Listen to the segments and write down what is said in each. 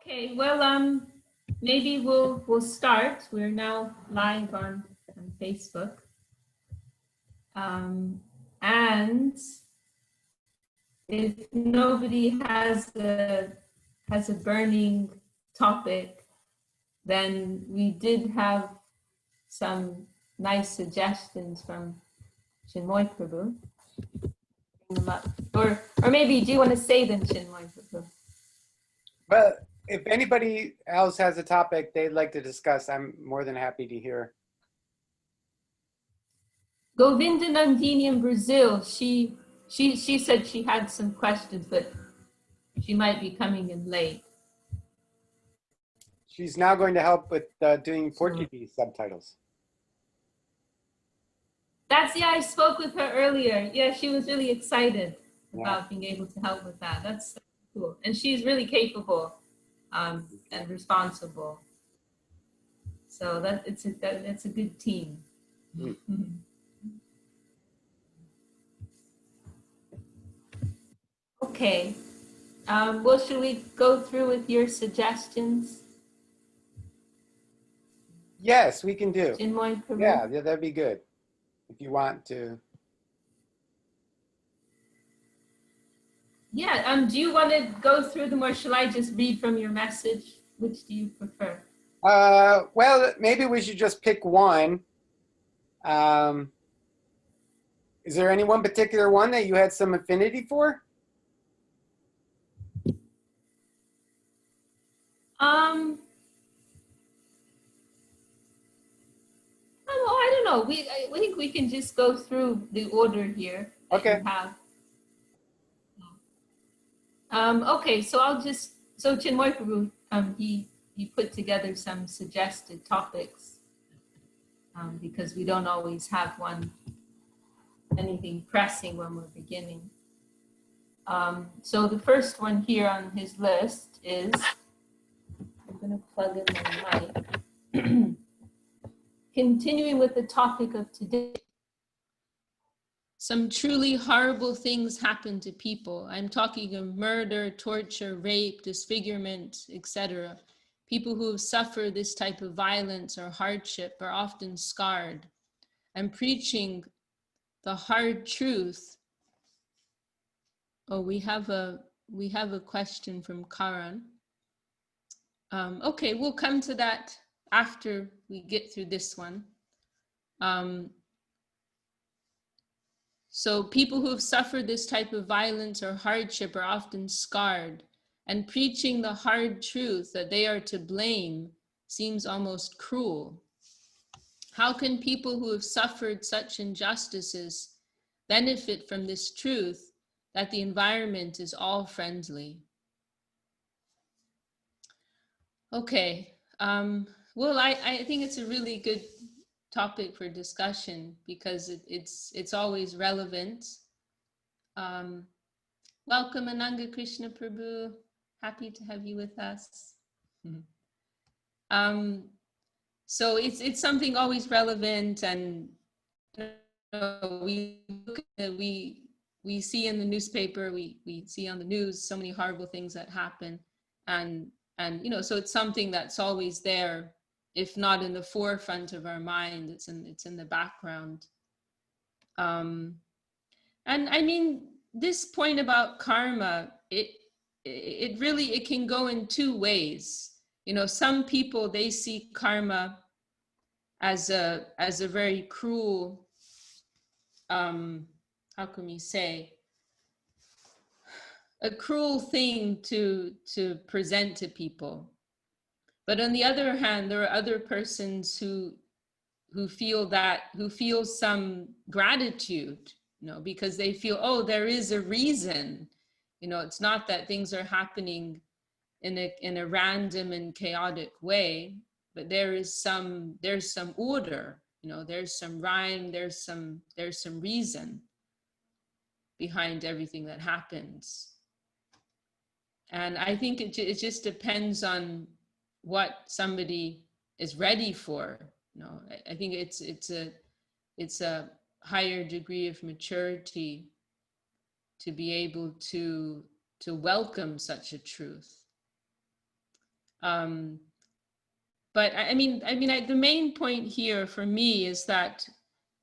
Okay, well, maybe we'll start. We're now live on Facebook. And if nobody has a burning topic, then we did have some nice suggestions from Chinmoy Prabhu. Bring them up. Or maybe do you want to say them, Chinmoy Prabhu? Well, if anybody else has a topic they'd like to discuss, I'm more than happy to hear. Govinda Nandini in Brazil, she said she had some questions, but she might be coming in late. She's now going to help with doing Portuguese subtitles. Yeah, I spoke with her earlier. Yeah, she was really excited about being able to help with that. That's cool. And she's really capable and responsible. So that's a good team. Okay. Well, should we go through with your suggestions? Yes, we can do. Chinmoy Prabhu? Yeah, that'd be good. If you want to. Yeah, do you want to go through them or shall I just read from your message? Which do you prefer? Well, maybe we should just pick one. Is there any one particular one that you had some affinity for? I don't know. I think we can just go through the order here that Okay. you have. Okay, so Chinmoy Prabhu, he put together some suggested topics because we don't always have anything pressing when we're beginning. So the first one here on his list is, I'm going to plug in my mic. Continuing with the topic of today. Some truly horrible things happen to people. I'm talking of murder, torture, rape, disfigurement, etc. People who have suffered this type of violence or hardship are often scarred. I'm preaching the hard truth. Oh, we have a question from Karan. Okay, we'll come to that after we get through this one. So people who have suffered this type of violence or hardship are often scarred, and preaching the hard truth that they are to blame seems almost cruel. How can people who have suffered such injustices benefit from this truth that the environment is all friendly? Okay, well, I think it's a really good topic for discussion because it's always relevant. Welcome, Ananga Krishna Prabhu. Happy to have you with us. So it's something always relevant, and we see in the newspaper, we see on the news so many horrible things that happen, and so it's something that's always there, if not in the forefront of our mind, it's in the background. And I mean, this point about karma, it really can go in two ways. Some people, they see karma as a very cruel, how can we say, a cruel thing to present to people. But on the other hand, there are other persons who feel some gratitude, because they feel, oh, there is a reason. It's not that things are happening in a random and chaotic way, but there's some order, there's some rhyme, there's some reason behind everything that happens. And I think it just depends on what somebody is ready for. I think it's a higher degree of maturity to be able to welcome such a truth. But the main point here for me is that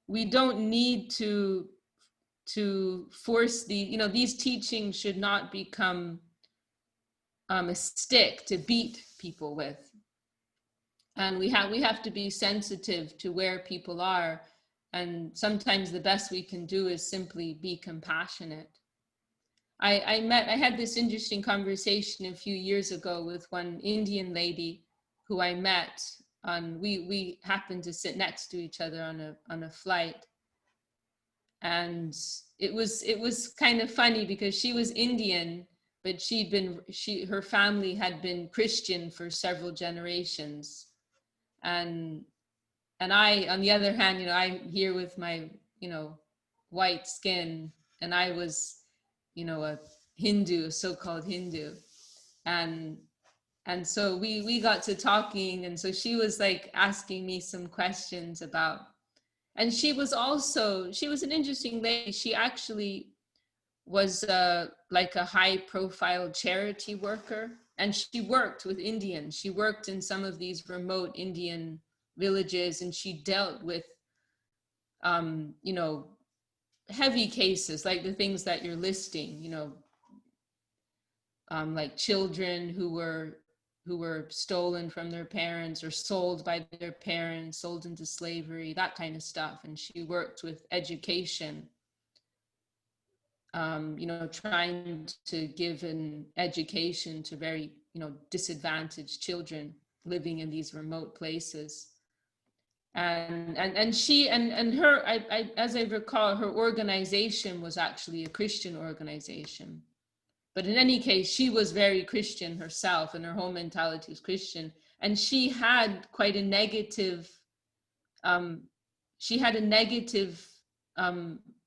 we don't need to force these teachings should not become a stick to beat people with. And we have to be sensitive to where people are. And sometimes the best we can do is simply be compassionate. I had this interesting conversation a few years ago with one Indian lady who I met we happened to sit next to each other on a flight. And it was kind of funny because she was Indian, but her family had been Christian for several generations. And I, on the other hand, I'm here with my, white skin, and I was, a Hindu, a so-called Hindu. And so we got to talking, and so she was like asking me some questions about, and she was an interesting lady. She actually was like a high profile charity worker, and she worked with Indians. She worked in some of these remote Indian villages, and she dealt with heavy cases like the things that you're listing, like children who were stolen from their parents or sold by their parents, sold into slavery, that kind of stuff. And she worked with education, trying to give an education to very, disadvantaged children living in these remote places. And she and her, as I recall, her organization was actually a Christian organization. But in any case, she was very Christian herself, and her whole mentality was Christian. And she had quite a negative,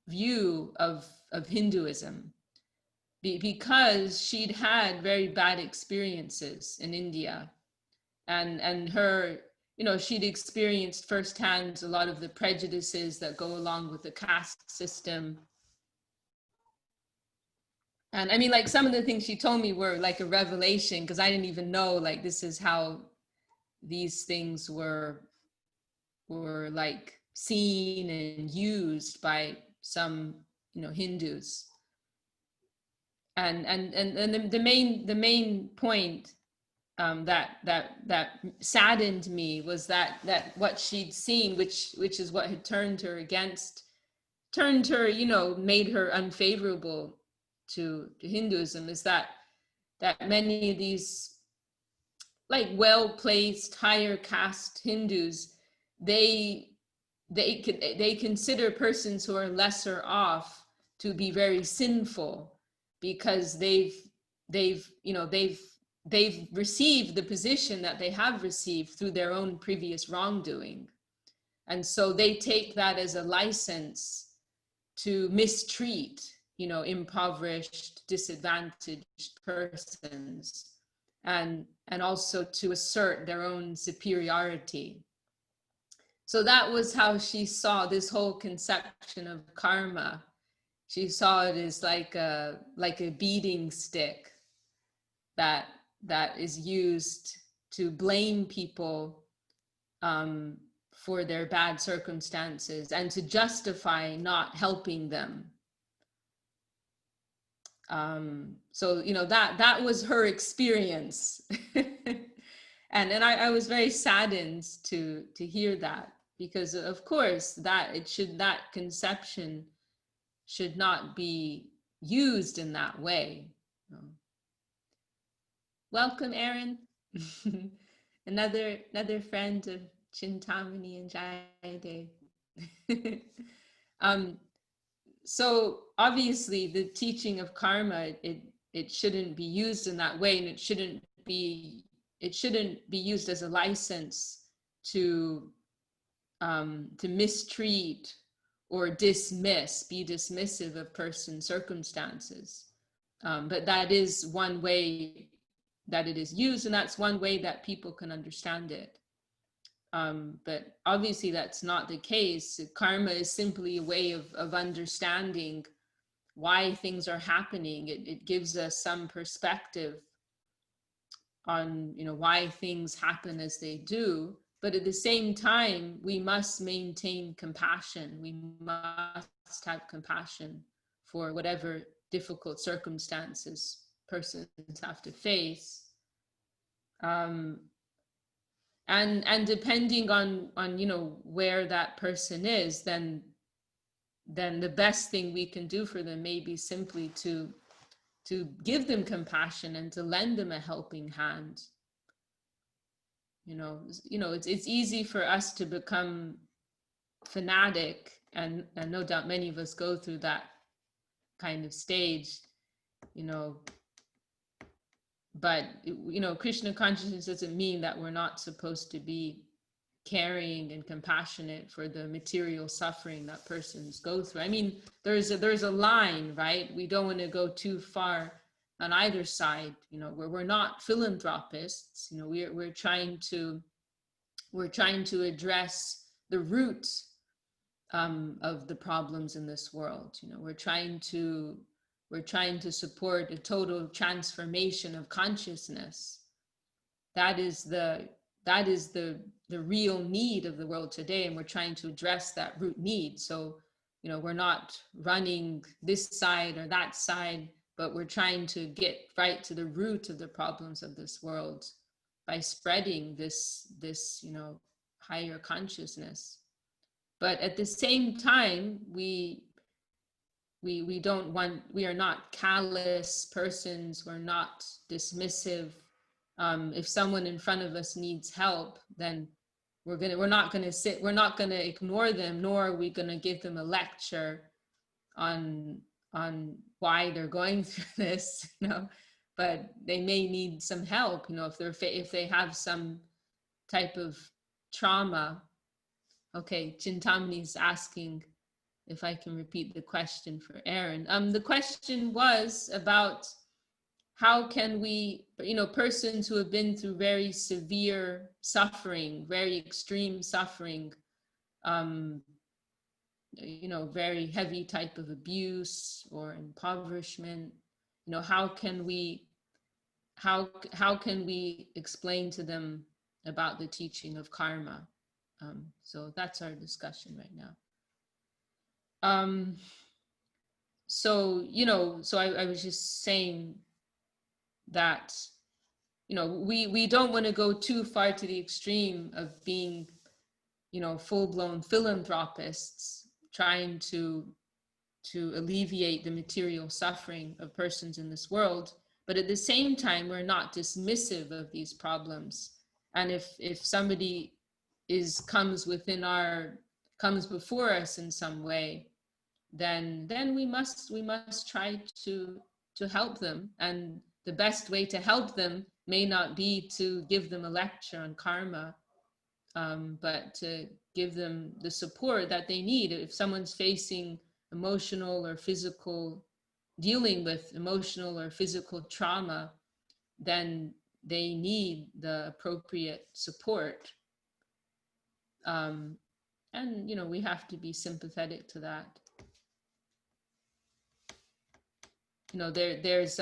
view of Hinduism, because she'd had very bad experiences in India, and her, she'd experienced firsthand a lot of the prejudices that go along with the caste system. And I mean, like, some of the things she told me were like a revelation, because I didn't even know, like, this is how these things were like seen and used by some, Hindus. And the main point that saddened me was that what she'd seen, which is what had turned her, made her unfavorable to Hinduism, is that many of these like well-placed higher caste Hindus, they consider persons who are lesser off to be very sinful, because they've received the position that they have received through their own previous wrongdoing. And so they take that as a license to mistreat, impoverished, disadvantaged persons, and also to assert their own superiority. So that was how she saw this whole conception of karma. She saw it as like a beating stick that is used to blame people for their bad circumstances and to justify not helping them. So that was her experience. and I was very saddened to hear that, because of course that conception should not be used in that way. Welcome, Aaron. another friend of Chintamani and Jayade. So obviously the teaching of karma, it shouldn't be used in that way, and it shouldn't be used as a license to mistreat or be dismissive of person's circumstances. But that is one way that it is used, and that's one way that people can understand it. But obviously that's not the case. Karma is simply a way of understanding why things are happening. It gives us some perspective why things happen as they do. But at the same time, we must maintain compassion. We must have compassion for whatever difficult circumstances persons have to face. And depending on where that person is, then the best thing we can do for them may be simply to give them compassion and to lend them a helping hand. It's easy for us to become fanatic, and no doubt many of us go through that kind of stage, but Krishna consciousness doesn't mean that we're not supposed to be caring and compassionate for the material suffering that persons go through. I mean, there's a line, right? We don't want to go too far on either side, where we're not philanthropists. We're trying to address the root of the problems in this world. We're trying to support a total transformation of consciousness. That is the real need of the world today, and we're trying to address that root need. So we're not running this side or that side, but we're trying to get right to the root of the problems of this world by spreading this higher consciousness. But at the same time, we are not callous persons. We're not dismissive. If someone in front of us needs help, then we're not going to ignore them, nor are we going to give them a lecture on why they're going through this, but they may need some help, if they have some type of trauma. Okay, Chintamani's asking if I can repeat the question for Aaron. The question was about how can we, persons who have been through very severe suffering, very extreme suffering, very heavy type of abuse or impoverishment, how can we explain to them about the teaching of karma? So that's our discussion right now. So I was just saying that, we don't want to go too far to the extreme of being, full-blown philanthropists trying to alleviate the material suffering of persons in this world. But at the same time, we're not dismissive of these problems. And if somebody comes before us in some way, then we must try to help them. And the best way to help them may not be to give them a lecture on karma, but to give them the support that they need. If someone's facing dealing with emotional or physical trauma, then they need the appropriate support. And we have to be sympathetic to that. There's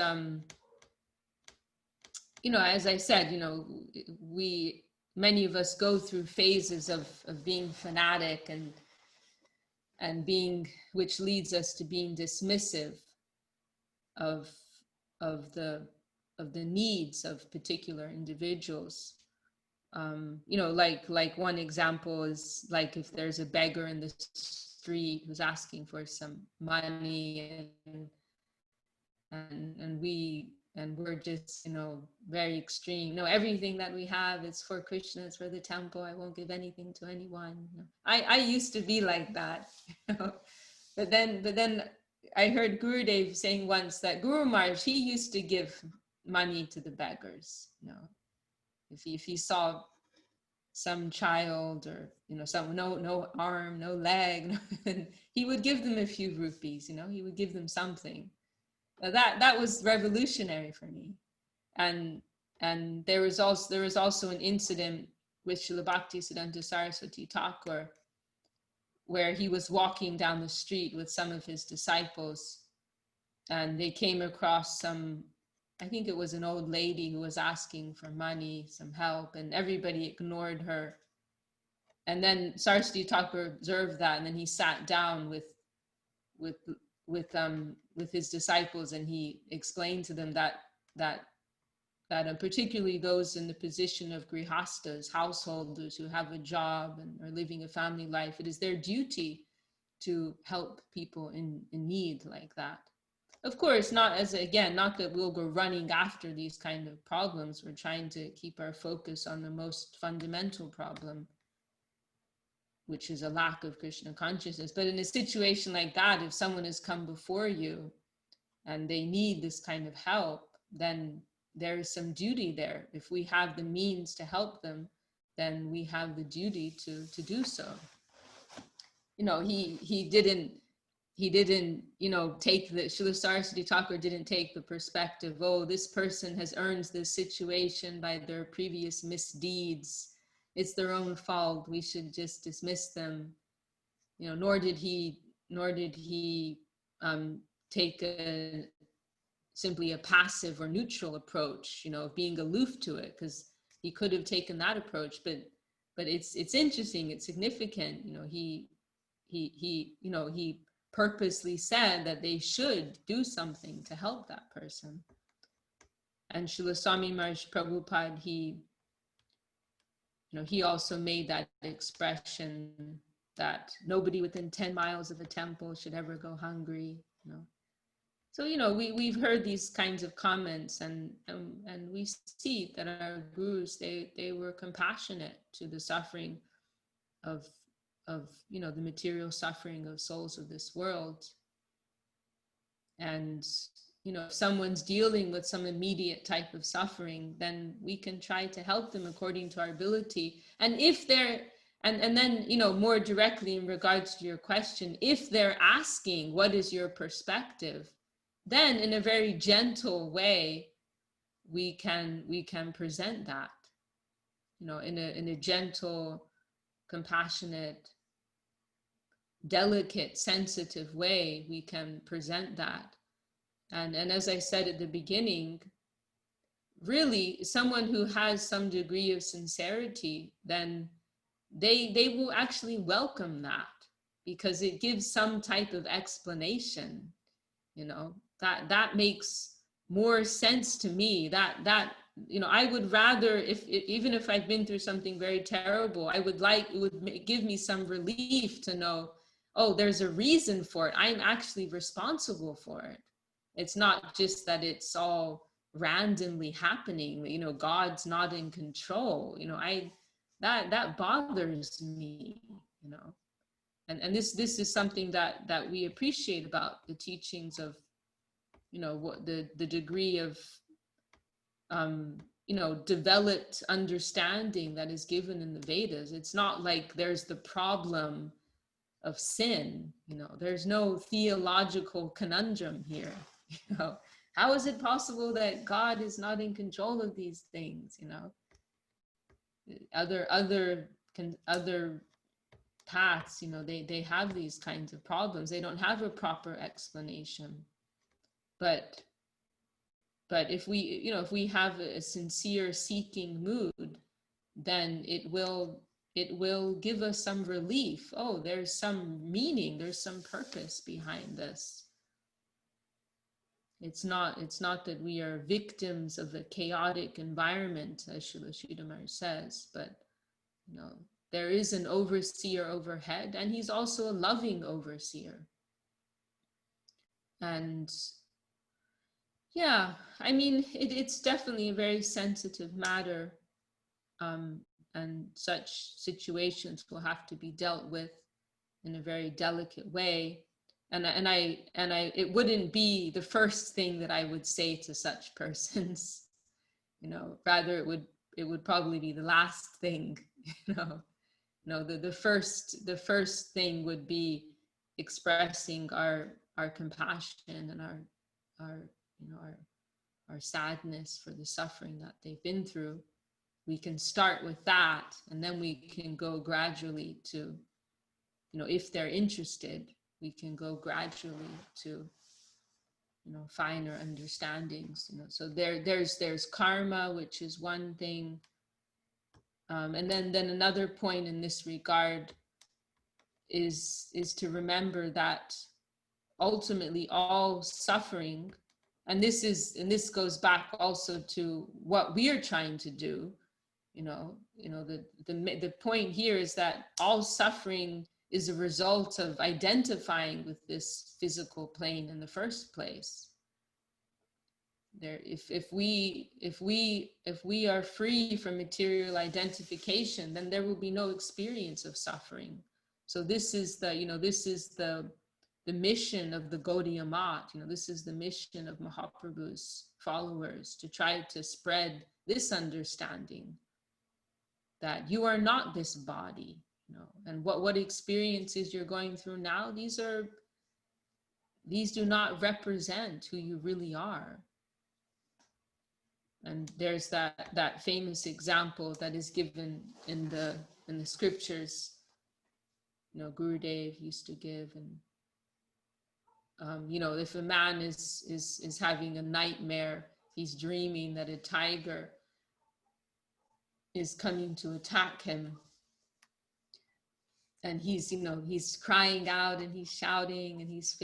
as I said, many of us go through phases of being fanatic and being, which leads us to being dismissive of the needs of particular individuals. Like one example is, like, if there's a beggar in the street who's asking for some money, and we're just very extreme. Everything that we have is for Krishna, it's for the temple. I won't give anything to anyone. I used to be like that, but then I heard Gurudev saying once that Guru Maharaj, he used to give money to the beggars. If he saw some child or some no arm, no leg, he would give them a few rupees. He would give them something. That was revolutionary for me. And there was also an incident with Srila Bhaktisiddhanta Saraswati Thakur, where he was walking down the street with some of his disciples, and they came across some I think it was an old lady who was asking for money, some help, and everybody ignored her. And then Saraswati Thakur observed that, and then he sat down with with his disciples, and he explained to them that particularly those in the position of grihastas, householders who have a job and are living a family life, it is their duty to help people in need like that. Of course, not as, again, not that we'll go running after these kind of problems. We're trying to keep our focus on the most fundamental problem, which is a lack of Krishna consciousness. But in a situation like that, if someone has come before you and they need this kind of help, then there is some duty there. If we have the means to help them, then we have the duty to do so. You know, he didn't, you know, take the, Srila Saraswati Thakur didn't take the perspective, oh, this person has earned this situation by their previous misdeeds. It's their own fault. We should just dismiss them. You know, nor did he take simply a passive or neutral approach, you know, of being aloof to it, because he could have taken that approach. But it's interesting, it's significant. You know, he purposely said that they should do something to help that person. And Srila Swami Maharaj Prabhupada, he also made that expression that nobody within 10 miles of a temple should ever go hungry, you know. So, you know, we've heard these kinds of comments, and we see that our gurus, they were compassionate to the suffering of you know, the material suffering of souls of this world. And, you know, if someone's dealing with some immediate type of suffering, then we can try to help them according to our ability. And if they're, and then, you know, more directly in regards to your question, if they're asking, what is your perspective? Then in a very gentle way, we can present that, you know, in a gentle, compassionate, delicate, sensitive way, we can present that. And as I said at the beginning, really someone who has some degree of sincerity, then they will actually welcome that, because it gives some type of explanation, you know, that makes more sense to me. That you know, I would rather, if even if I've been through something very terrible, it would give me some relief to know, oh, there's a reason for it. I'm actually responsible for it. It's not just that it's all randomly happening, you know, God's not in control, you know. That bothers me, you know. And this is something that we appreciate about the teachings of, you know, what the degree of you know, developed understanding that is given in the Vedas. It's not like there's the problem of sin, you know, there's no theological conundrum here, you know. How is it possible that God is not in control of these things, you know? Other paths, you know, they have these kinds of problems. They don't have a proper explanation. But if we, you know, if we have a sincere seeking mood, then it will give us some relief. Oh, there's some meaning, there's some purpose behind this. It's not that we are victims of a chaotic environment, as Srila Sridhar Maharaj says, but, you know, there is an overseer overhead, and he's also a loving overseer. And yeah, I mean, it's definitely a very sensitive matter, and such situations will have to be dealt with in a very delicate way. And it wouldn't be the first thing that I would say to such persons, you know. Rather, it would probably be the last thing, you know. No, the first thing would be expressing our compassion and our you know, our sadness for the suffering that they've been through. We can start with that, and then we can go gradually to, you know, if they're interested, we can go gradually to finer understandings. So there's karma, which is one thing, and then another point in this regard is to remember that ultimately all suffering, and this goes back also to what we are trying to do. The point here is that all suffering is a result of identifying with this physical plane in the first place. If we are free from material identification, then there will be no experience of suffering. So this is the mission of the Gaudiya Math. This is the mission of Mahaprabhu's followers, to try to spread this understanding that you are not this body, and what experiences you're going through now, these do not represent who you really are. And there's that famous example that is given in the scriptures, Gurudev used to give. And if a man is having a nightmare, he's dreaming that a tiger is coming to attack him, and he's crying out and he's shouting and he's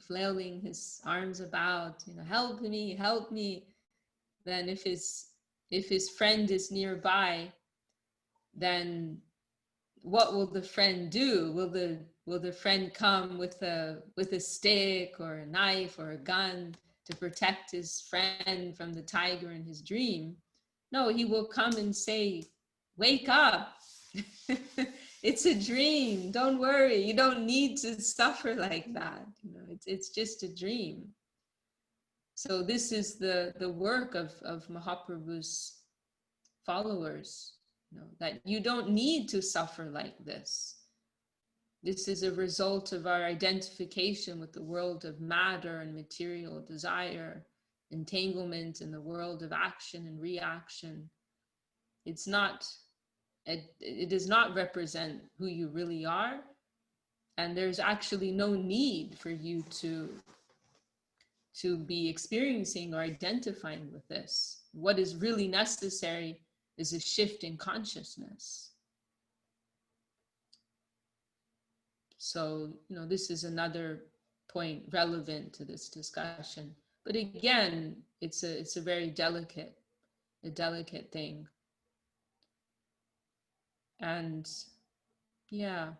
flailing his arms about, help me, help me. Then if his friend is nearby, then what will the friend do? Will the friend come with a stick or a knife or a gun to protect his friend from the tiger in his dream? No, he will come and say, wake up. It's a dream. Don't worry. You don't need to suffer like that. It's just a dream. So this is the work of Mahaprabhu's followers, that you don't need to suffer like this. This is a result of our identification with the world of matter and material desire, entanglement in the world of action and reaction. It does not represent who you really are, and there's actually no need for you to be experiencing or identifying with this. What is really necessary is a shift in consciousness. So, this is another point relevant to this discussion. But again, it's a very delicate thing. And yeah,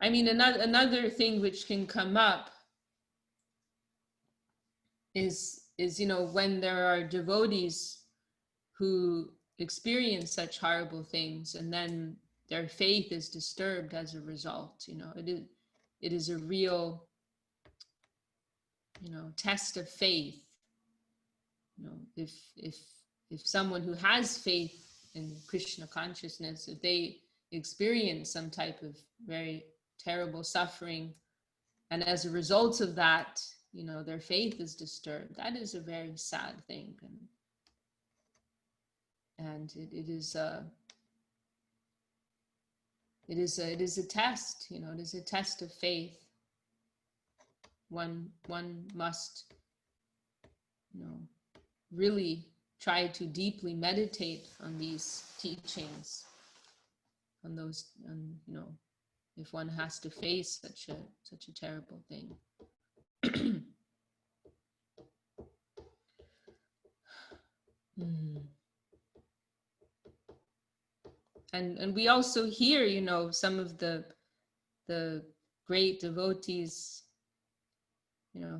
I mean, another thing which can come up is when there are devotees who experience such horrible things, and then their faith is disturbed as a result. It is a real test of faith. If someone who has faith in Krishna consciousness, if they experience some type of very terrible suffering, and as a result of that, their faith is disturbed, that is a very sad thing. And it is a test, it is a test of faith. One must, really try to deeply meditate on these teachings, on those, if one has to face such a terrible thing. And we also hear, some of the great devotees,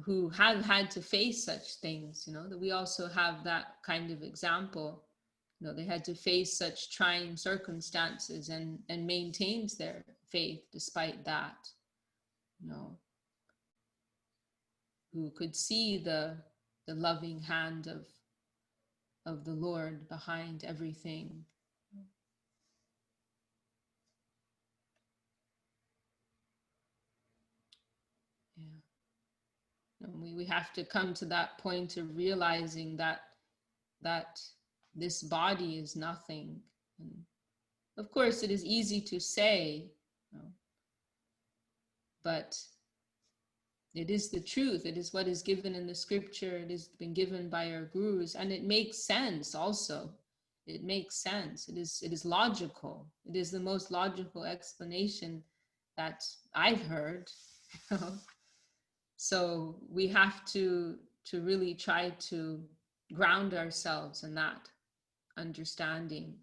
who have had to face such things, that we also have that kind of example. They had to face such trying circumstances and maintains their faith despite that. Who could see the loving hand of the Lord behind everything. We have to come to that point of realizing that this body is nothing. And of course, it is easy to say, but It is the truth. It is what is given in the scripture. It has been given by our gurus, and it makes sense also. It makes sense. It is logical. It is the most logical explanation that I've heard. So we have to really try to ground ourselves in that understanding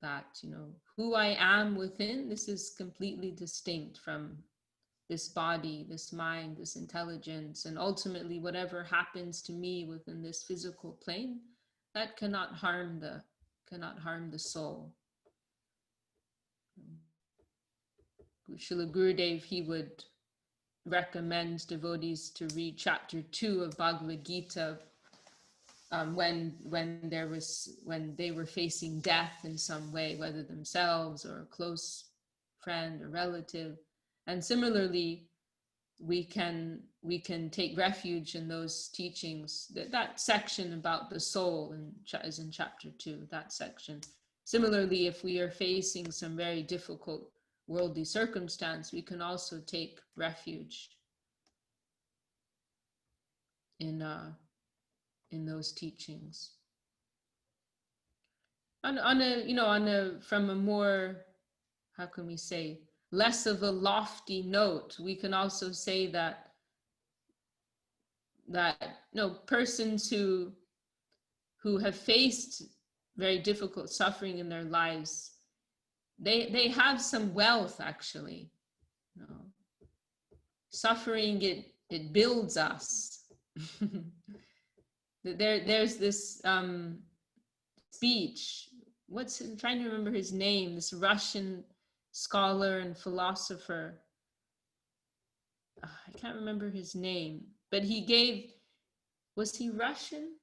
that, you know, who I am within, this is completely distinct from this body, this mind, this intelligence, and ultimately whatever happens to me within this physical plane, that cannot harm the soul. Srila Gurudev, he would recommend devotees to read chapter 2 of Bhagavad Gita when they were facing death in some way, whether themselves or a close friend or relative. And similarly, we can take refuge in those teachings. That section about the soul is in chapter 2, that section. Similarly, if we are facing some very difficult worldly circumstance, we can also take refuge in those teachings. From a more, how can we say, less of a lofty note, we can also say that persons who have faced very difficult suffering in their lives, they have some wealth, actually. You know, suffering, it builds us. There's this speech. I'm trying to remember his name. This Russian scholar and philosopher. I can't remember his name, but was he Russian?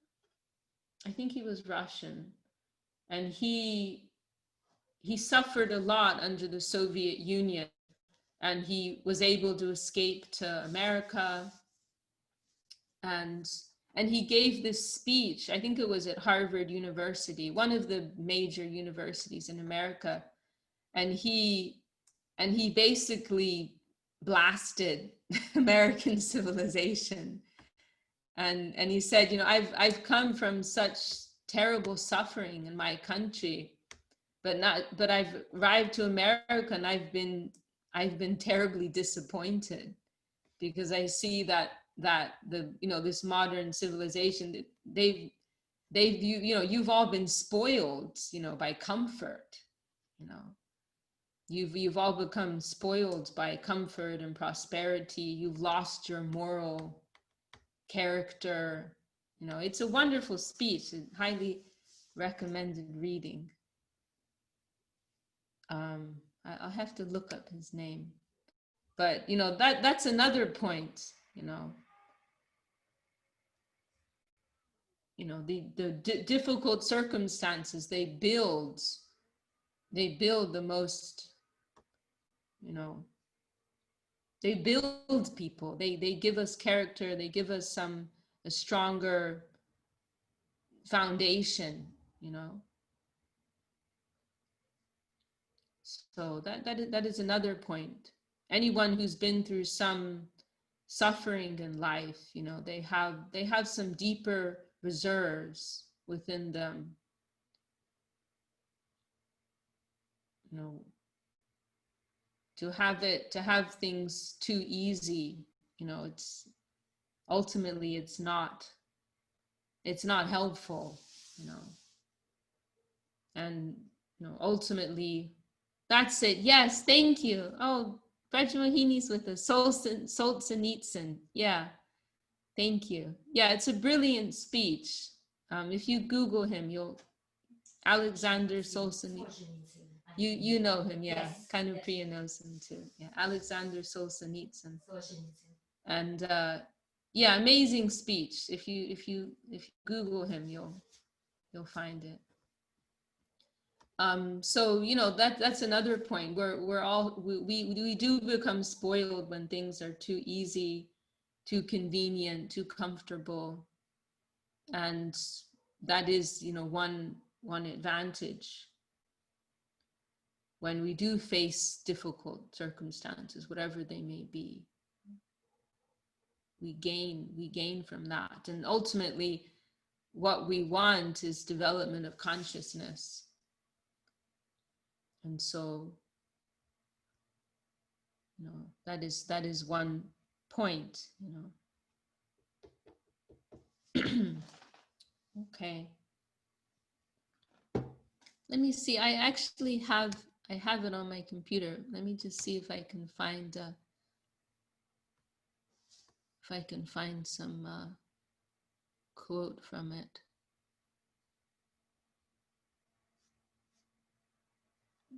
I think he was Russian, and he suffered a lot under the Soviet Union, and he was able to escape to America, and he gave this speech. I think it was at Harvard University, one of the major universities in America, and he basically blasted American civilization. And he said, you know, I've come from such terrible suffering in my country, but I've arrived to America, and I've been terribly disappointed, because I see that this modern civilization, you've all been spoiled, by comfort. You've all become spoiled by comfort and prosperity. You've lost your moral character. It's a wonderful speech, a highly recommended reading. I'll have to look up his name, but that's another point. The difficult circumstances, they build the most, they build people. They give us character. They give us a stronger foundation, So that is another point. Anyone who's been through some suffering in life, they have some deeper reserves within them. To have things too easy, it's ultimately it's not helpful, and ultimately that's it. Yes, thank you. Oh, Brajmohini's with us. Solzhenitsyn. Yeah, thank you. Yeah, it's a brilliant speech. If you Google him, Alexander Solzhenitsyn. You know him, yeah. Yes, Kanupriya knows him too. Yeah, Alexander Solzhenitsyn. And amazing speech. If you Google him, you'll find it. So that's another point where we do become spoiled when things are too easy, too convenient, too comfortable, and that is one advantage when we do face difficult circumstances, whatever they may be. we gain from that. And ultimately, what we want is development of consciousness. And so, that is one point, Okay. Let me see. I actually have it on my computer. Let me just see if I can find some quote from it.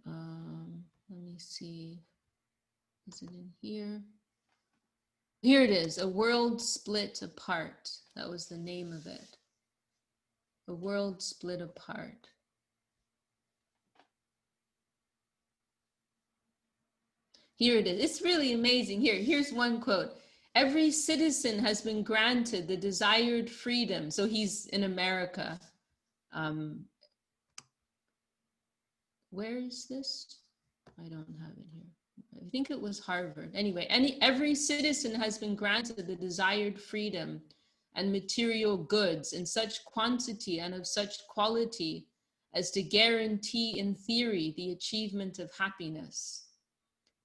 Let me see. Is it in here? Here it is. A World Split Apart. That was the name of it. A World Split Apart. Here it is. It's really amazing. Here's one quote. Every citizen has been granted the desired freedom. So he's in America. Where is this? I don't have it here. I think it was Harvard. Anyway, every citizen has been granted the desired freedom and material goods in such quantity and of such quality as to guarantee in theory the achievement of happiness.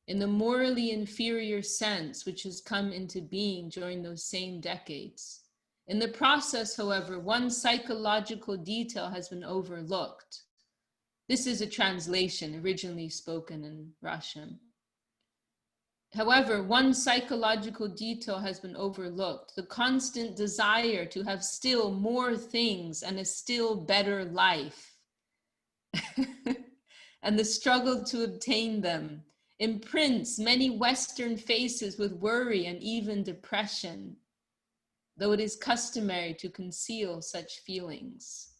In the morally inferior sense which has come into being during those same decades. In the process, however, one psychological detail has been overlooked. This is a translation originally spoken in Russian. However, one psychological detail has been overlooked, the constant desire to have still more things and a still better life, and the struggle to obtain them imprints many Western faces with worry and even depression, though it is customary to conceal such feelings.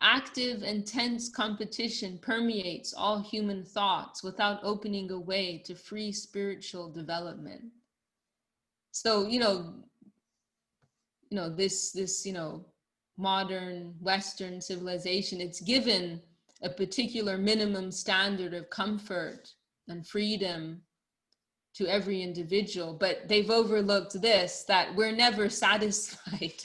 Active and tense competition permeates all human thoughts without opening a way to free spiritual development. So, this modern Western civilization, it's given a particular minimum standard of comfort and freedom to every individual, but they've overlooked this, that we're never satisfied.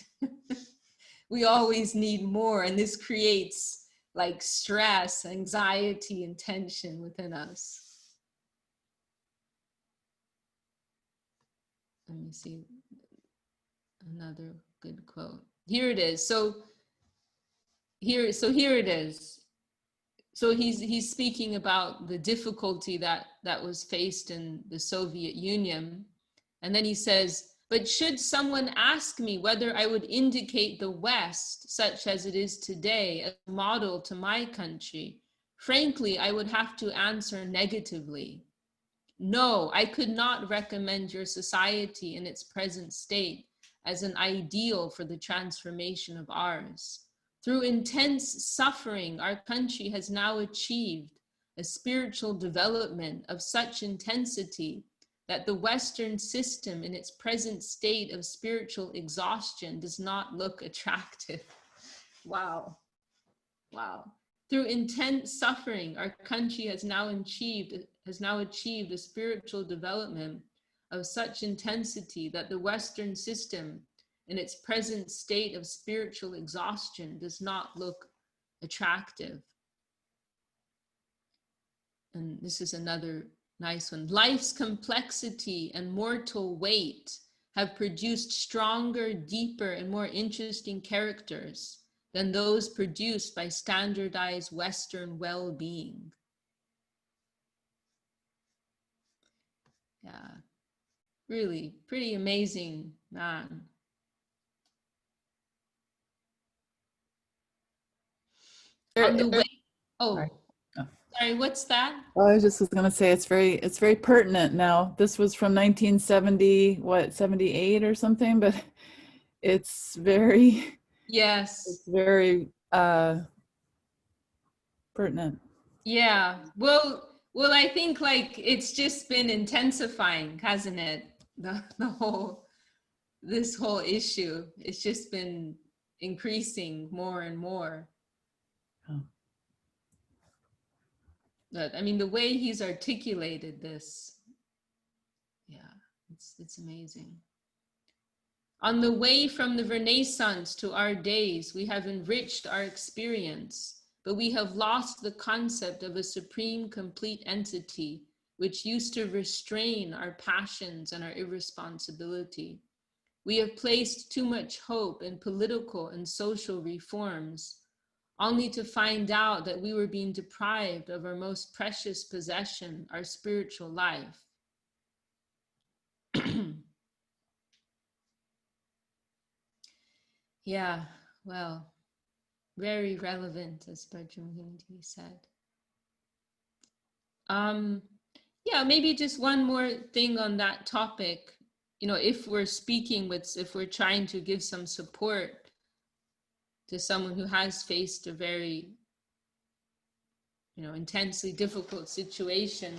We always need more, and this creates like stress, anxiety, and tension within us. Let me see another good quote. Here it is. So here it is. So he's speaking about the difficulty that was faced in the Soviet Union, and then he says, but should someone ask me whether I would indicate the West, such as it is today, as a model to my country, frankly, I would have to answer negatively. No, I could not recommend your society in its present state as an ideal for the transformation of ours. Through intense suffering, our country has now achieved a spiritual development of such intensity that the Western system in its present state of spiritual exhaustion does not look attractive. Wow. Wow. Through intense suffering, our country has now achieved a spiritual development of such intensity that the Western system in its present state of spiritual exhaustion does not look attractive. And this is another nice one. Life's complexity and mortal weight have produced stronger, deeper, and more interesting characters than those produced by standardized Western well-being. Yeah, really pretty amazing man. On the way, sorry, what's that? Well, I was just going to say it's very pertinent now. This was from 1970, 78 or something, but it's very, yes, it's very pertinent. Yeah, well, I think like it's just been intensifying, hasn't it? This whole issue, it's just been increasing more and more. Oh. But I mean, the way he's articulated this, yeah, it's amazing. On the way from the Renaissance to our days, we have enriched our experience, but we have lost the concept of a supreme, complete entity which used to restrain our passions and our irresponsibility. We have placed too much hope in political and social reforms, only to find out that we were being deprived of our most precious possession, our spiritual life. Yeah, well, very relevant, as Bhakti said. Yeah, maybe just one more thing on that topic. You know, if we're if we're trying to give some support to someone who has faced a very, intensely difficult situation,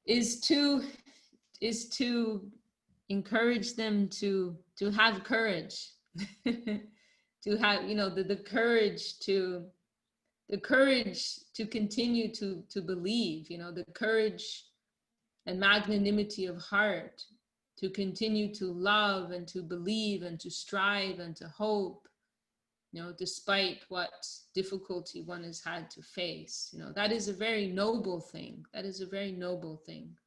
is to encourage them to have courage, to have, the courage to continue to believe, the courage and magnanimity of heart to continue to love and to believe and to strive and to hope, despite what difficulty one has had to face. That is a very noble thing. That is a very noble thing.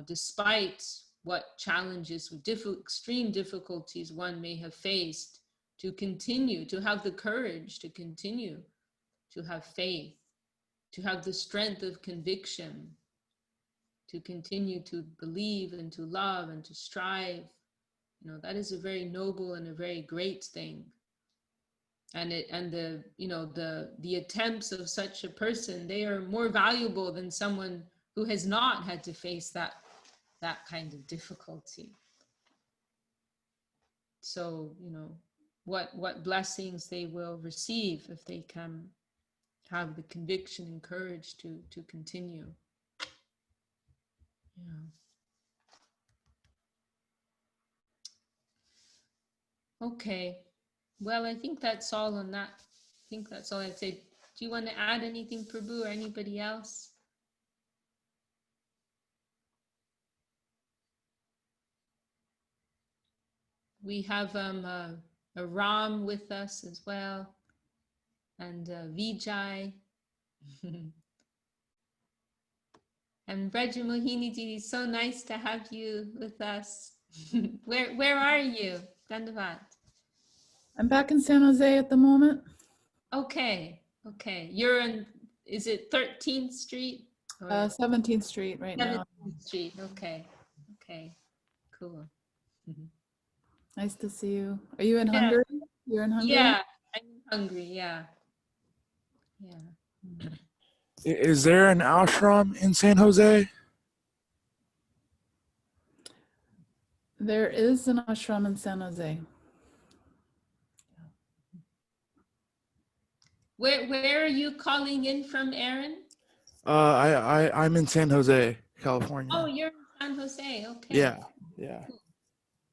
Despite what challenges, extreme difficulties one may have faced, to continue to have the courage to continue to have faith, to have the strength of conviction, to continue to believe and to love and to strive. That is a very noble and a very great thing. And the attempts of such a person, they are more valuable than someone who has not had to face that kind of difficulty. So, what blessings they will receive if they can have the conviction and courage to continue. Yeah. Okay. Well, I think that's all on that. I think that's all I'd say. Do you want to add anything, Prabhu, or anybody else? We have a Ram with us as well, and Vijay. And Braja Mohini ji, so nice to have you with us. Where are you? Dandavat. I'm back in San Jose at the moment. Okay. You're in, is it 13th Street? Or 17th Street right now. 17th Street. Okay. Cool. Nice to see you. Are you in Yeah. Hungary? You're in Hungary? Yeah, I'm hungry. Yeah. Is there an ashram in San Jose? There is an ashram in San Jose. Where are you calling in from, Aaron? I'm in San Jose, California. Oh, you're in San Jose. Okay. Yeah.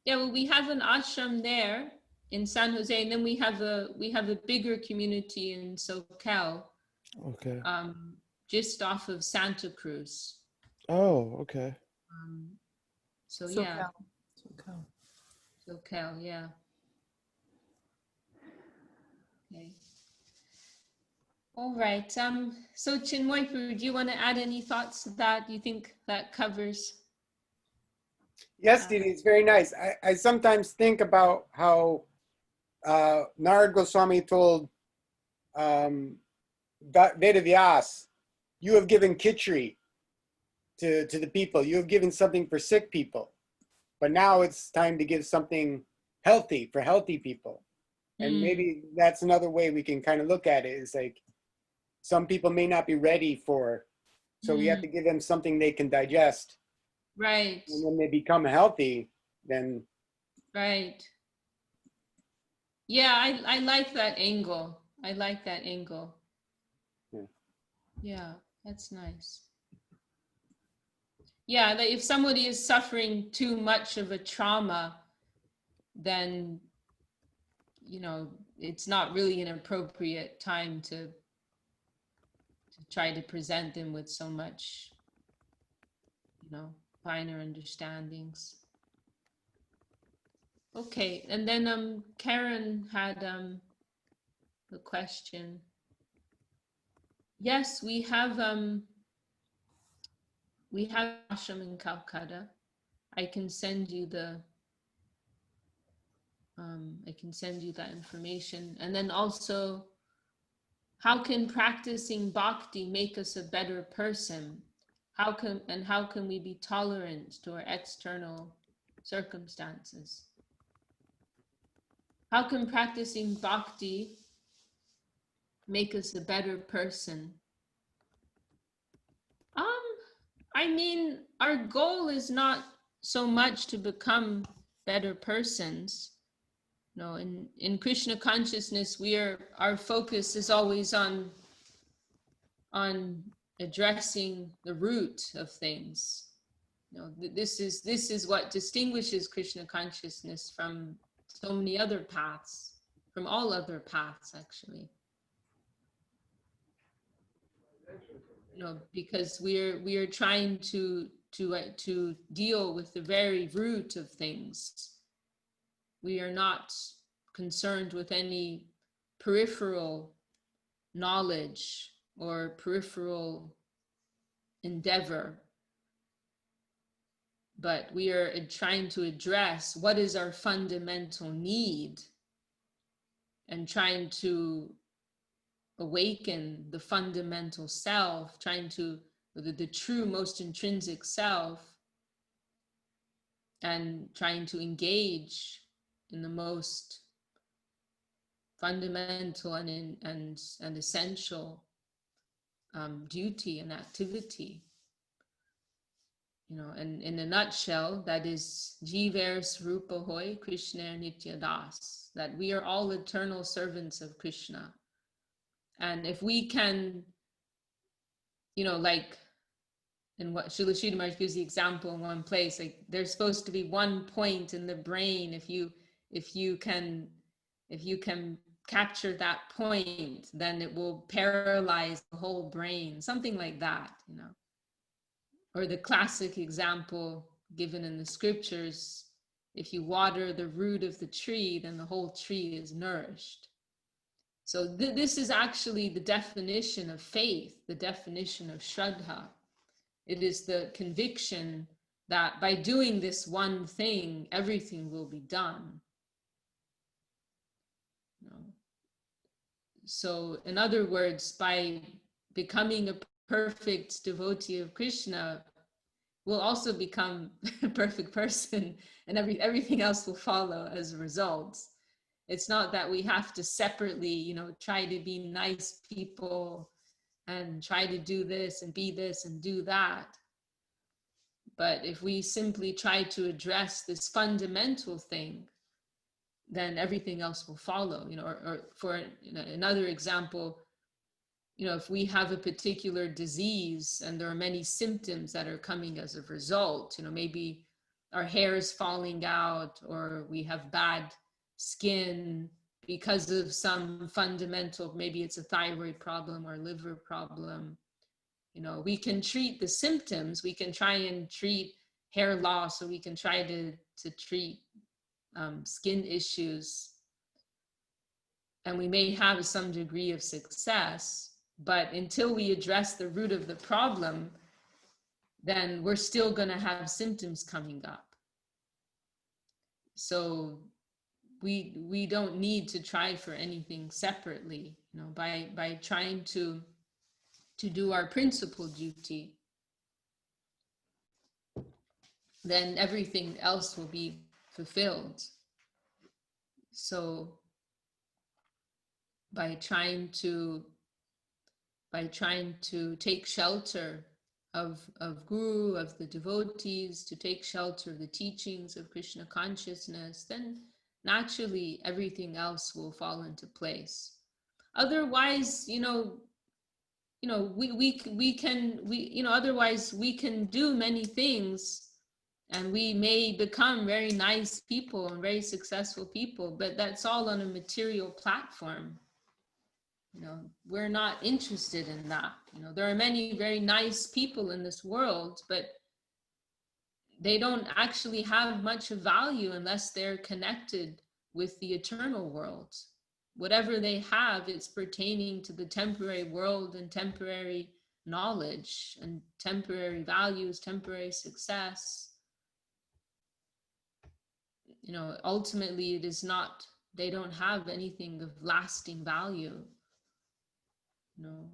Yeah, well, we have an ashram there in San Jose, and then we have a bigger community in SoCal. Okay. Just off of Santa Cruz. Oh, okay. So yeah. SoCal, yeah. Okay. All right. So Chinmoy, do you want to add any thoughts to that? You think that covers? Yes, Didi, it's very nice. I sometimes think about how Narad Goswami told Vedavyas, you have given khichdi to the people. You have given something for sick people. But now it's time to give something healthy for healthy people. And maybe that's another way we can kind of look at it, is like some people may not be ready for, so we have to give them something they can digest. Right. And when they become healthy, then. Right. Yeah, I like that angle. Yeah, that's nice. Yeah, that if somebody is suffering too much of a trauma, then, it's not really an appropriate time to try to present them with so much, finer understandings. Okay, and then Karen had a question. Yes, we have ashram in Calcutta. I can send you that information. And then also, how can practicing bhakti make us a better person? How can we be tolerant to our external circumstances? How can practicing bhakti make us a better person? I mean, our goal is not so much to become better persons. No, in Krishna consciousness, our focus is always on addressing the root of things. You know, this is what distinguishes Krishna consciousness from so many other paths, from all other paths, actually. You know, because we are trying to deal with the very root of things. We are not concerned with any peripheral knowledge or peripheral endeavor, but we are trying to address what is our fundamental need and trying to awaken the fundamental self, trying to the true most intrinsic self, and trying to engage in the most fundamental and essential duty and activity. You know, and in a nutshell, that is Jiver Srupa Hoy Krishna Nitya Das, that we are all eternal servants of Krishna. And if we can, you know, like in what Srila Sridhar Maharaj gives the example in one place, like there's supposed to be one point in the brain. If you can capture that point, then it will paralyze the whole brain, something like that, you know. Or the classic example given in the scriptures, if you water the root of the tree, then the whole tree is nourished. So this is actually the definition of faith, the definition of Shraddha. It is the conviction that by doing this one thing, everything will be done. You know? So in other words, by becoming a perfect devotee of Krishna, we'll also become a perfect person, and everything else will follow as a result. It's not that we have to separately, you know, try to be nice people and try to do this and be this and do that. But if we simply try to address this fundamental thing, then everything else will follow. You know, or for another example, you know, if we have a particular disease and there are many symptoms that are coming as a result, you know, maybe our hair is falling out or we have bad skin because of some fundamental, maybe it's a thyroid problem or liver problem. You know, we can treat the symptoms, we can try and treat hair loss, or we can try to treat skin issues, and we may have some degree of success, but until we address the root of the problem, then we're still going to have symptoms coming up. So we don't need to try for anything separately. You know, by trying to do our principal duty, then everything else will be fulfilled. So by trying to take shelter of Guru, of the devotees, to take shelter of the teachings of Krishna consciousness, then naturally everything else will fall into place. Otherwise, otherwise we can do many things and we may become very nice people and very successful people, but that's all on a material platform. You know, we're not interested in that. You know, there are many very nice people in this world, but they don't actually have much value unless they're connected with the eternal world. Whatever they have, it's pertaining to the temporary world and temporary knowledge and temporary values, temporary success. You know, ultimately it is not, they don't have anything of lasting value. You know,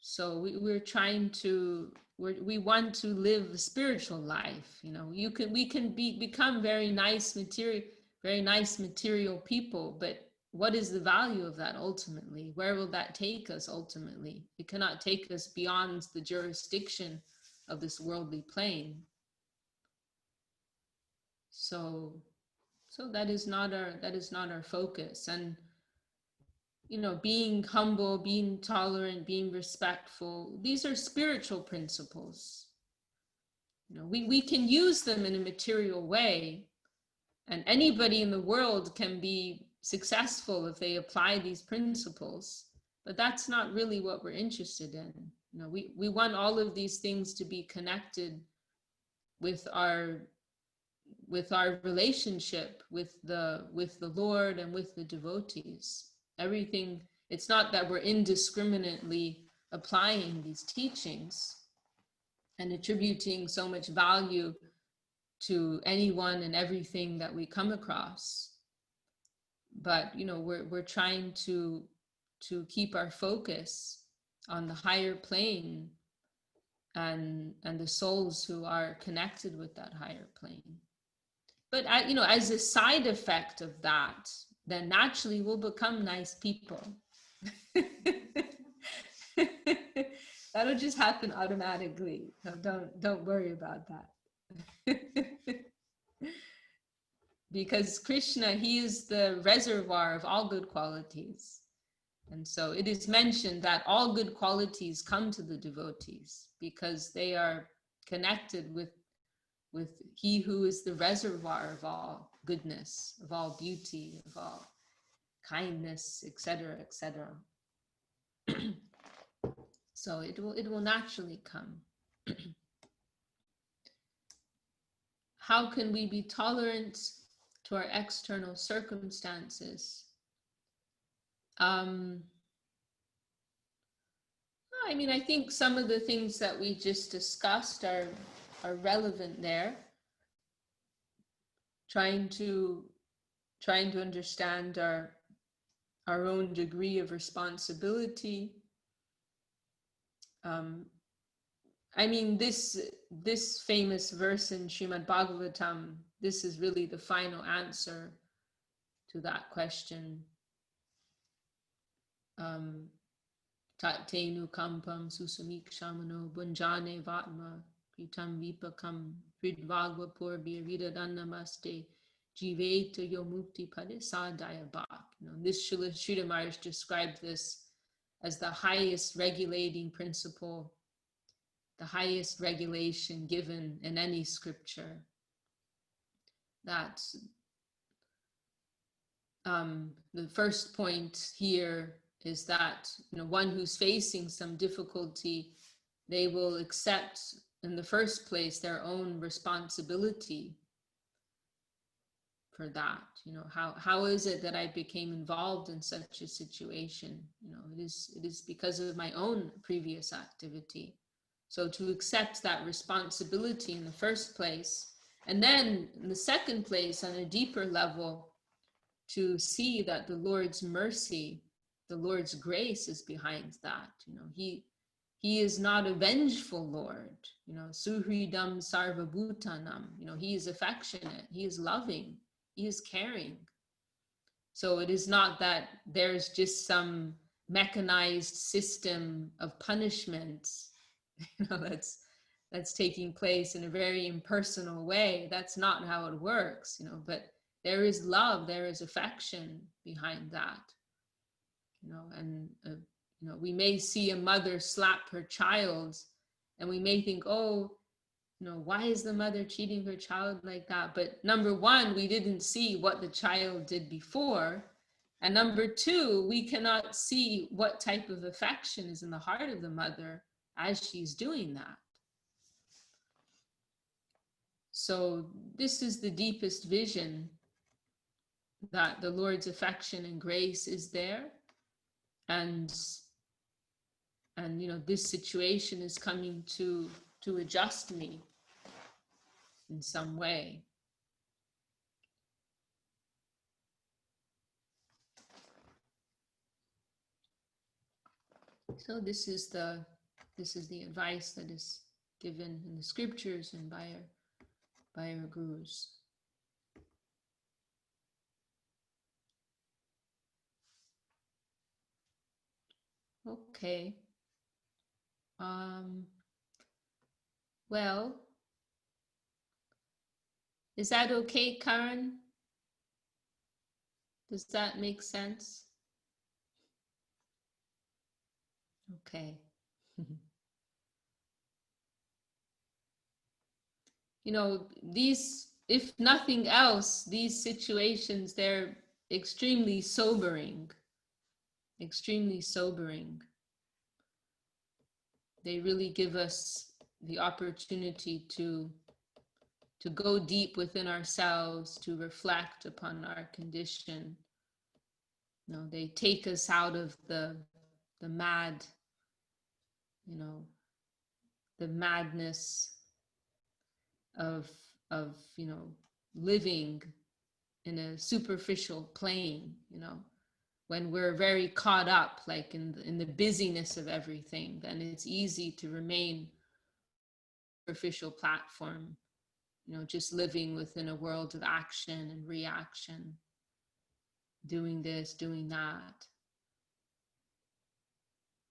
so we're trying to, we want to live a spiritual life. You know, we can become very nice material people, but what is the value of that ultimately? Where will that take us ultimately? It cannot take us beyond the jurisdiction of this worldly plane. So that is not our focus. And you know, being humble, being tolerant, being respectful, these are spiritual principles. You know, we can use them in a material way, and anybody in the world can be successful if they apply these principles, but that's not really what we're interested in. You know, we want all of these things to be connected with our relationship with the Lord and with the devotees. Everything, it's not that we're indiscriminately applying these teachings and attributing so much value to anyone and everything that we come across. But you know, we're trying to keep our focus on the higher plane and the souls who are connected with that higher plane. But you know, as a side effect of that, then naturally we'll become nice people. That'll just happen automatically. So don't worry about that. Because Krishna, he is the reservoir of all good qualities. And so it is mentioned that all good qualities come to the devotees because they are connected with he who is the reservoir of all goodness, of all beauty, of all kindness, etc., etc. So it will naturally come. How can we be tolerant to our external circumstances? I mean, I think some of the things that we just discussed are relevant there. Trying to understand our own degree of responsibility. I mean, this famous verse in Srimad Bhagavatam, this is really the final answer to that question. Tatenu kampam susamikshamano bunjane vatma kritam vipakam hridvagva purbi vidadanamaste jiveta yomukti padisadaya bhak. This Sridhar Maharaj described this as the highest regulating principle, the highest regulation given in any scripture. That the first point here is that one who's facing some difficulty, they will accept in the first place their own responsibility for that. How is it that I became involved in such a situation? It is because of my own previous activity. So to accept that responsibility in the first place, and then in the second place, on a deeper level, to see that the Lord's mercy, the Lord's grace is behind that. He is not a vengeful Lord. Suhridam sarvabhutanam. He is affectionate. He is loving. He is caring. So it is not that there's just some mechanized system of punishment that's taking place in a very impersonal way. That's not how it works. But there is love, there is affection behind that. And we may see a mother slap her child, and we may think, oh, why is the mother treating her child like that? But number one, we didn't see what the child did before. And number two, we cannot see what type of affection is in the heart of the mother as she's doing that. So this is the deepest vision, that the Lord's affection and grace is there, and this situation is coming to adjust me in some way. So this is the advice that is given in the scriptures and by our gurus. Okay. Well, is that okay, Karen? Does that make sense? Okay. These, if nothing else, these situations, they're extremely sobering. Extremely sobering. They really give us the opportunity to go deep within ourselves, to reflect upon our condition. They take us out of the mad, the madness of living in a superficial plane, when we're very caught up, like in the busyness of everything, then it's easy to remain superficial platform, just living within a world of action and reaction, doing this, doing that.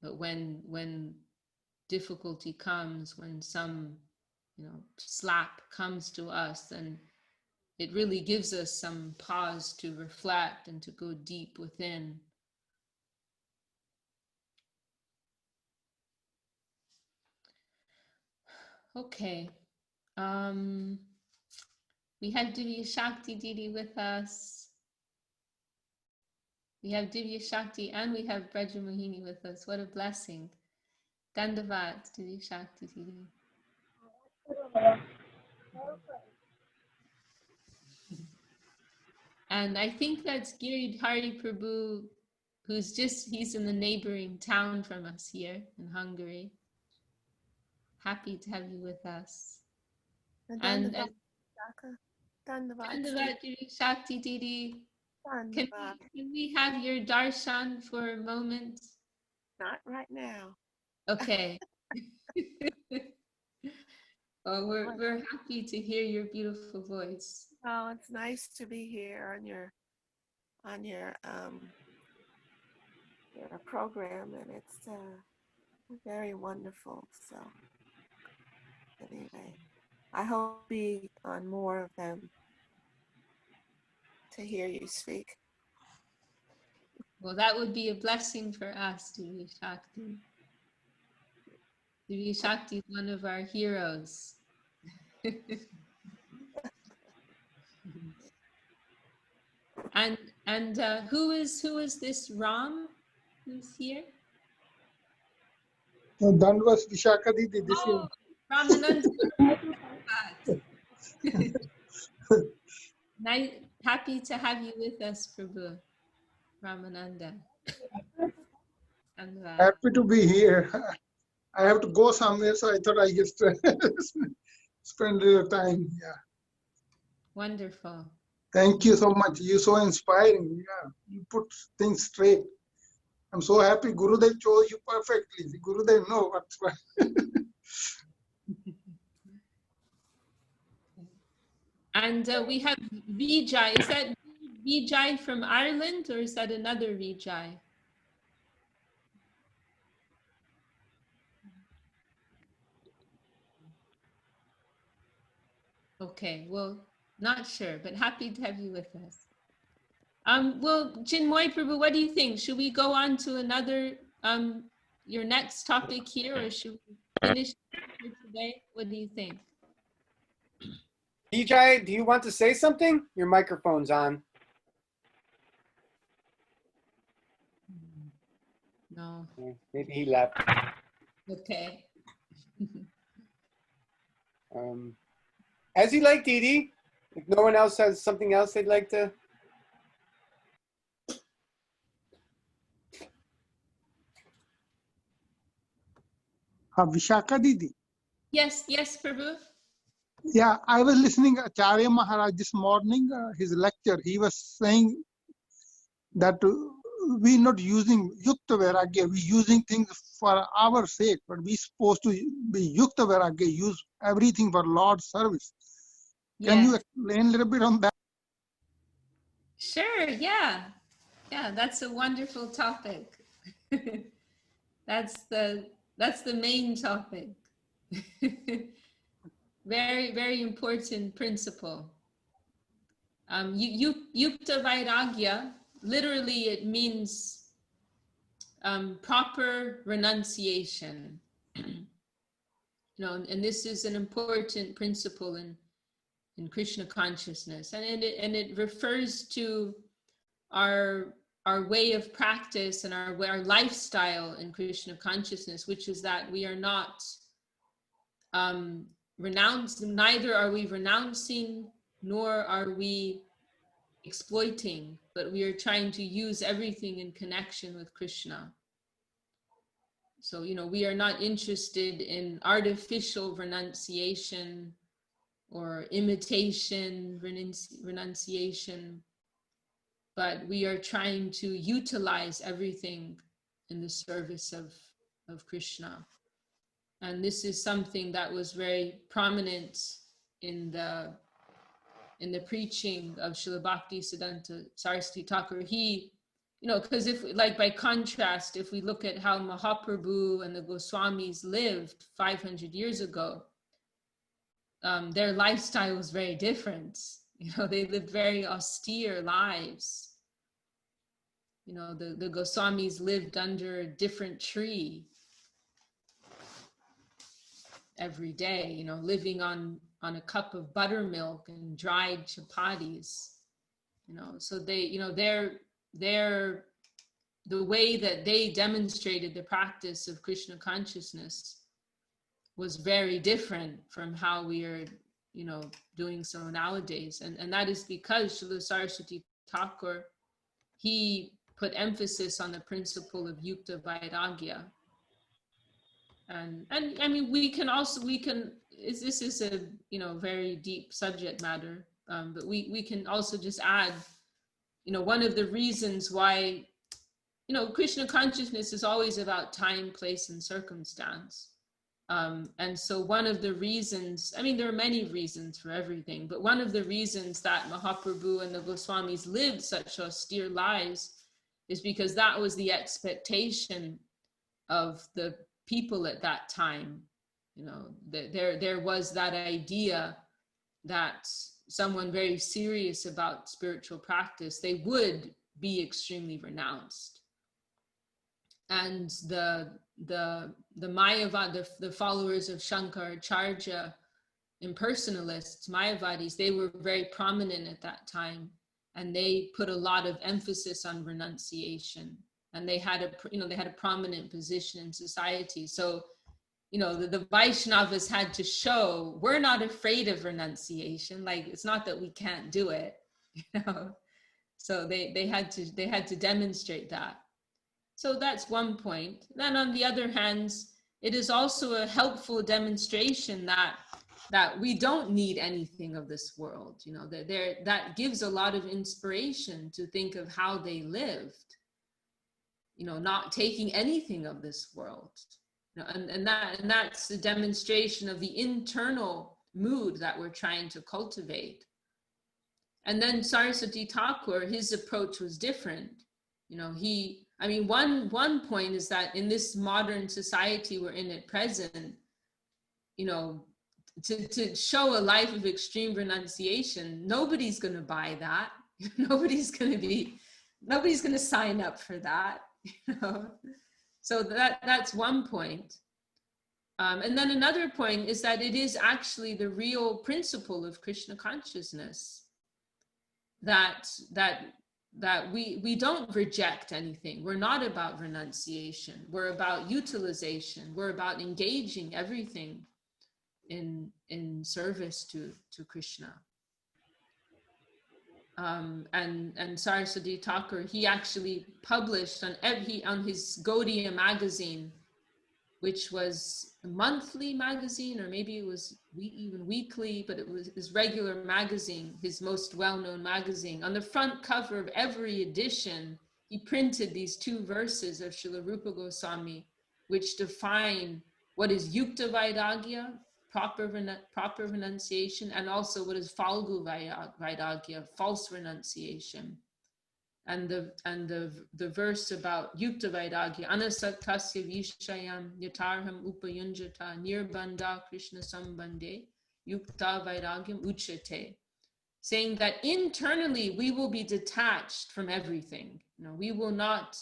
But when difficulty comes, when some slap comes to us, then it really gives us some pause to reflect and to go deep within. Okay. We have Divya Shakti Didi with us. We have Divya Shakti and we have Braja Mohini with us. What a blessing. Dandavat, Divya Shakti Didi. And I think that's Giridhari Prabhu, he's in the neighboring town from us here in Hungary. Happy to have you with us. And Dandavat, Divya Shakti Didi. Can we have your darshan for a moment? Not right now. Okay. Oh, we're happy to hear your beautiful voice. Oh, it's nice to be here on your program, and it's very wonderful. So anyway, I hope to be on more of them to hear you speak. Well, that would be a blessing for us, Devi Shakti. Devi Shakti is one of our heroes. And who is this Ram who's here? That was Vishakha Didi. This is Ramananda. Nice, happy to have you with us, Prabhu. Ramananda. Happy to be here. I have to go somewhere, so I thought I just spend a little time. Yeah. Wonderful. Thank you so much. You're so inspiring. Yeah, you put things straight. I'm so happy Gurudev chose you perfectly. Gurudev knows what's right. And we have Vijay. Is that Vijay from Ireland or is that another Vijay? Okay, well, not sure, but happy to have you with us. Well, Chinmoy Prabhu, what do you think? Should we go on to another, your next topic here, or should we finish for today? What do you think? Vijay, do you want to say something? Your microphone's on. No. Maybe he left. Okay. As you like, Didi. If no one else has something else they'd like to. Vishakha Didi. Yes, Prabhu. Yeah, I was listening to Acharya Maharaj this morning, his lecture. He was saying that we're not using Yukta Vairagya, we're using things for our sake, but we're supposed to be Yukta Vairagya, use everything for Lord's service. Can you explain a little bit on that? Sure, yeah. Yeah, that's a wonderful topic. That's the main topic. Very, very important principle. Yukta Vairagya, literally it means proper renunciation. And this is an important principle in Krishna consciousness, and it refers to our way of practice and our lifestyle in Krishna consciousness, which is that we are not neither are we renouncing nor are we exploiting, but we are trying to use everything in connection with Krishna. So, we are not interested in artificial renunciation or imitation renunciation, but we are trying to utilize everything in the service of Krishna. And this is something that was very prominent in the preaching of Srila Bhakti Siddhanta Saraswati Thakur. He, because if, like, by contrast, if we look at how Mahaprabhu and the Goswamis lived 500 years ago, their lifestyle was very different. They lived very austere lives. The Goswamis lived under a different tree every day, living on a cup of buttermilk and dried chapatis. So they, they're the way that they demonstrated the practice of Krishna consciousness was very different from how we are, doing so nowadays. And that is because Srila Saraswati Thakur, he put emphasis on the principle of Yukta Vairagya. And I mean, this is a, very deep subject matter, but we can also just add, one of the reasons why, Krishna consciousness is always about time, place, and circumstance. And so one of the reasons, I mean, there are many reasons for everything, but one of the reasons that Mahaprabhu and the Goswamis lived such austere lives is because that was the expectation of the people at that time. There was that idea that someone very serious about spiritual practice, they would be extremely renounced. And the Mayavad, the followers of Shankaracharya, impersonalists, Mayavadis, they were very prominent at that time, and they put a lot of emphasis on renunciation, and they had a prominent position in society. So, the Vaishnavas had to show we're not afraid of renunciation. Like, it's not that we can't do it, So they had to demonstrate that. So that's one point. Then on the other hand, it is also a helpful demonstration that we don't need anything of this world. That gives a lot of inspiration to think of how they lived, not taking anything of this world. And that's the demonstration of the internal mood that we're trying to cultivate. And then Saraswati Thakur, his approach was different. One point is that in this modern society we're in at present, to show a life of extreme renunciation, nobody's going to buy that. Nobody's going to sign up for that. So that's one point. And then another point is that it is actually the real principle of Krishna consciousness that we don't reject anything. We're not about renunciation. We're about utilization. We're about engaging everything in service to Krishna. And Saraswati Thakur, he actually published on his Gaudiya magazine, which was a monthly magazine, or maybe it was even weekly, but it was his regular magazine, his most well-known magazine. On the front cover of every edition, he printed these 2 verses of Srila Rupa Goswami, which define what is Yukta Vairagya, proper renunciation, and also what is Falgu Vairagya, false renunciation. And the verse about Yukta Vairagya, Anasaktasya Vishayam Yatarham Upayunjata Nirbandha Krishna Sambandhe Yukta Vairagyam Uchate, saying that internally we will be detached from everything. We will not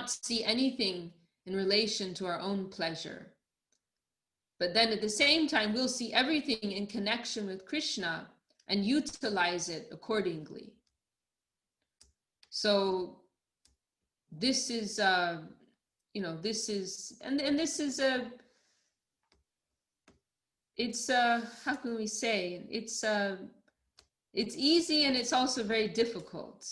see anything in relation to our own pleasure. But then at the same time, we'll see everything in connection with Krishna and utilize it accordingly. So this is, this is, it's how can we say, it's easy, and it's also very difficult.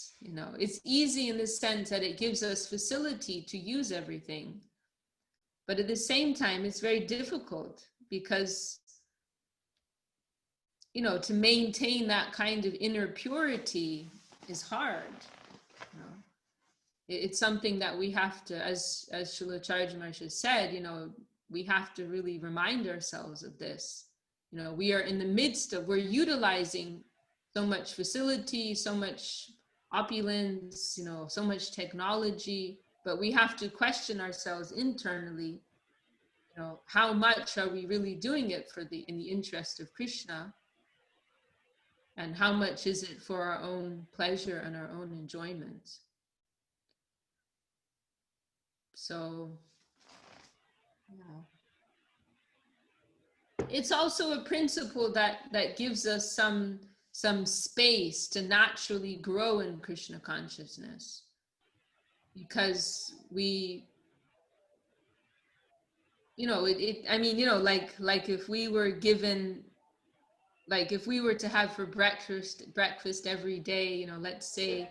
It's easy in the sense that it gives us facility to use everything. But at the same time, it's very difficult because, to maintain that kind of inner purity is hard. It's something that we have to, as Srila Acharya Maharaj said, we have to really remind ourselves of this. We are in the midst of, we're utilizing so much facility, so much opulence, so much technology, but we have to question ourselves internally, how much are we really doing it in the interest of Krishna, and how much is it for our own pleasure and our own enjoyment. So, it's also a principle that gives us some space to naturally grow in Krishna consciousness, because we, like if we were given, like if we were to have for breakfast every day, let's say,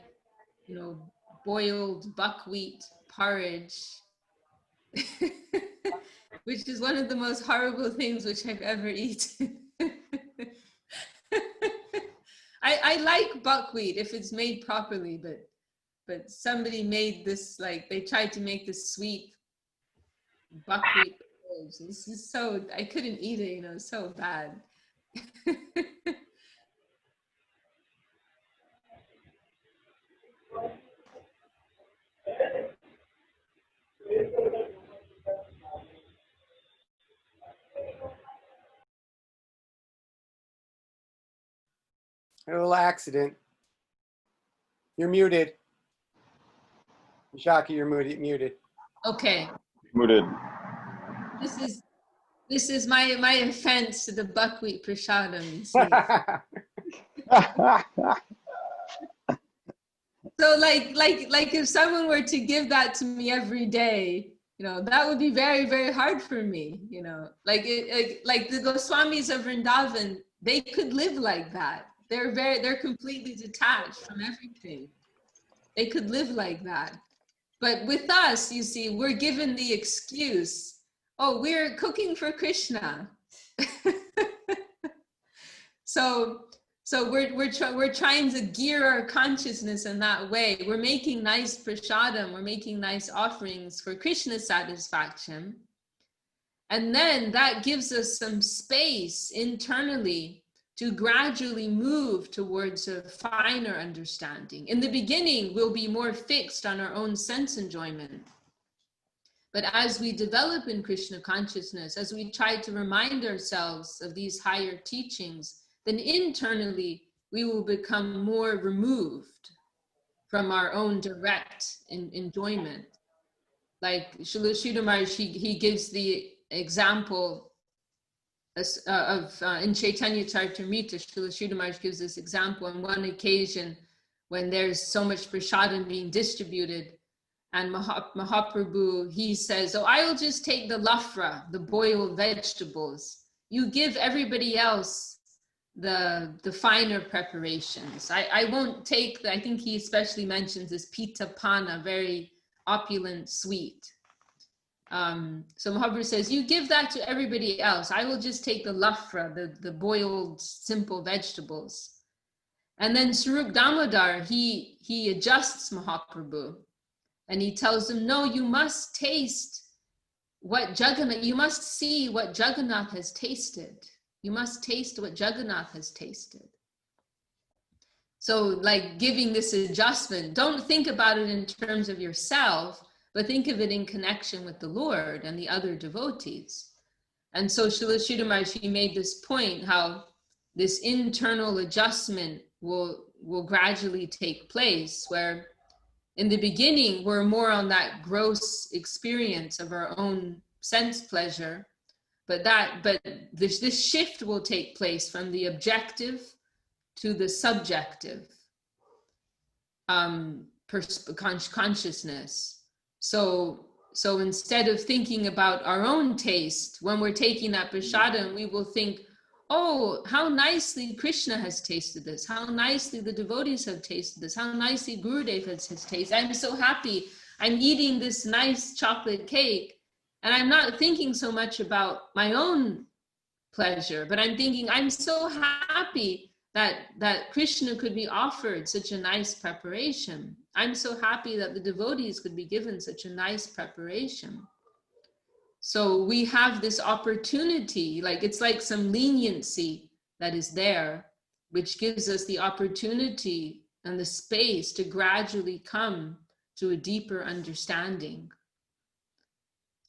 boiled buckwheat porridge, which is one of the most horrible things which I've ever eaten. I like buckwheat if it's made properly, but somebody made this, they tried to make this sweet buckwheat porridge. This is so, I couldn't eat it, it's so bad. A little accident. You're muted. Vishakha, you're muted. Okay. Muted. This is my offense to the buckwheat prasadam, you see. So like if someone were to give that to me every day, that would be very, very hard for me, like the Goswamis of Vrindavan, they could live like that. They're completely detached from everything. They could live like that. But with us, you see, we're given the excuse, oh, we're cooking for Krishna. So we're trying to gear our consciousness in that way. We're making nice prasadam, we're making nice offerings for Krishna's satisfaction. And then that gives us some space internally to gradually move towards a finer understanding. In the beginning, we'll be more fixed on our own sense enjoyment. But as we develop in Krishna consciousness, as we try to remind ourselves of these higher teachings, then internally we will become more removed from our own direct enjoyment. Like Srila Sridhar Maharaj, he gives the example of in Chaitanya Charitamrita, Srila Sridhar Maharaj gives this example on one occasion when there's so much prasadam being distributed, And Mahaprabhu, he says, oh, I will just take the lafra, the boiled vegetables. You give everybody else the finer preparations. I won't take I think he especially mentions this pita pana, very opulent sweet. So Mahaprabhu says, you give that to everybody else. I will just take the lafra, the boiled simple vegetables. And then Swarup Damodar, he adjusts Mahaprabhu. And he tells him, no, you must taste what Jagannath, you must see what Jagannath has tasted. You must taste what Jagannath has tasted. So like giving this adjustment, don't think about it in terms of yourself, but think of it in connection with the Lord and the other devotees. And so Srila Sridhar Maharaj made this point, how this internal adjustment will gradually take place, where in the beginning, we're more on that gross experience of our own sense pleasure, but this shift will take place from the objective to the subjective consciousness. So instead of thinking about our own taste, when we're taking that prasadam, we will think, oh, how nicely Krishna has tasted this. How nicely the devotees have tasted this. How nicely Gurudev has tasted. I'm so happy. I'm eating this nice chocolate cake. And I'm not thinking so much about my own pleasure, but I'm thinking, I'm so happy that Krishna could be offered such a nice preparation. I'm so happy that the devotees could be given such a nice preparation. So we have this opportunity, like it's like some leniency that is there, which gives us the opportunity and the space to gradually come to a deeper understanding.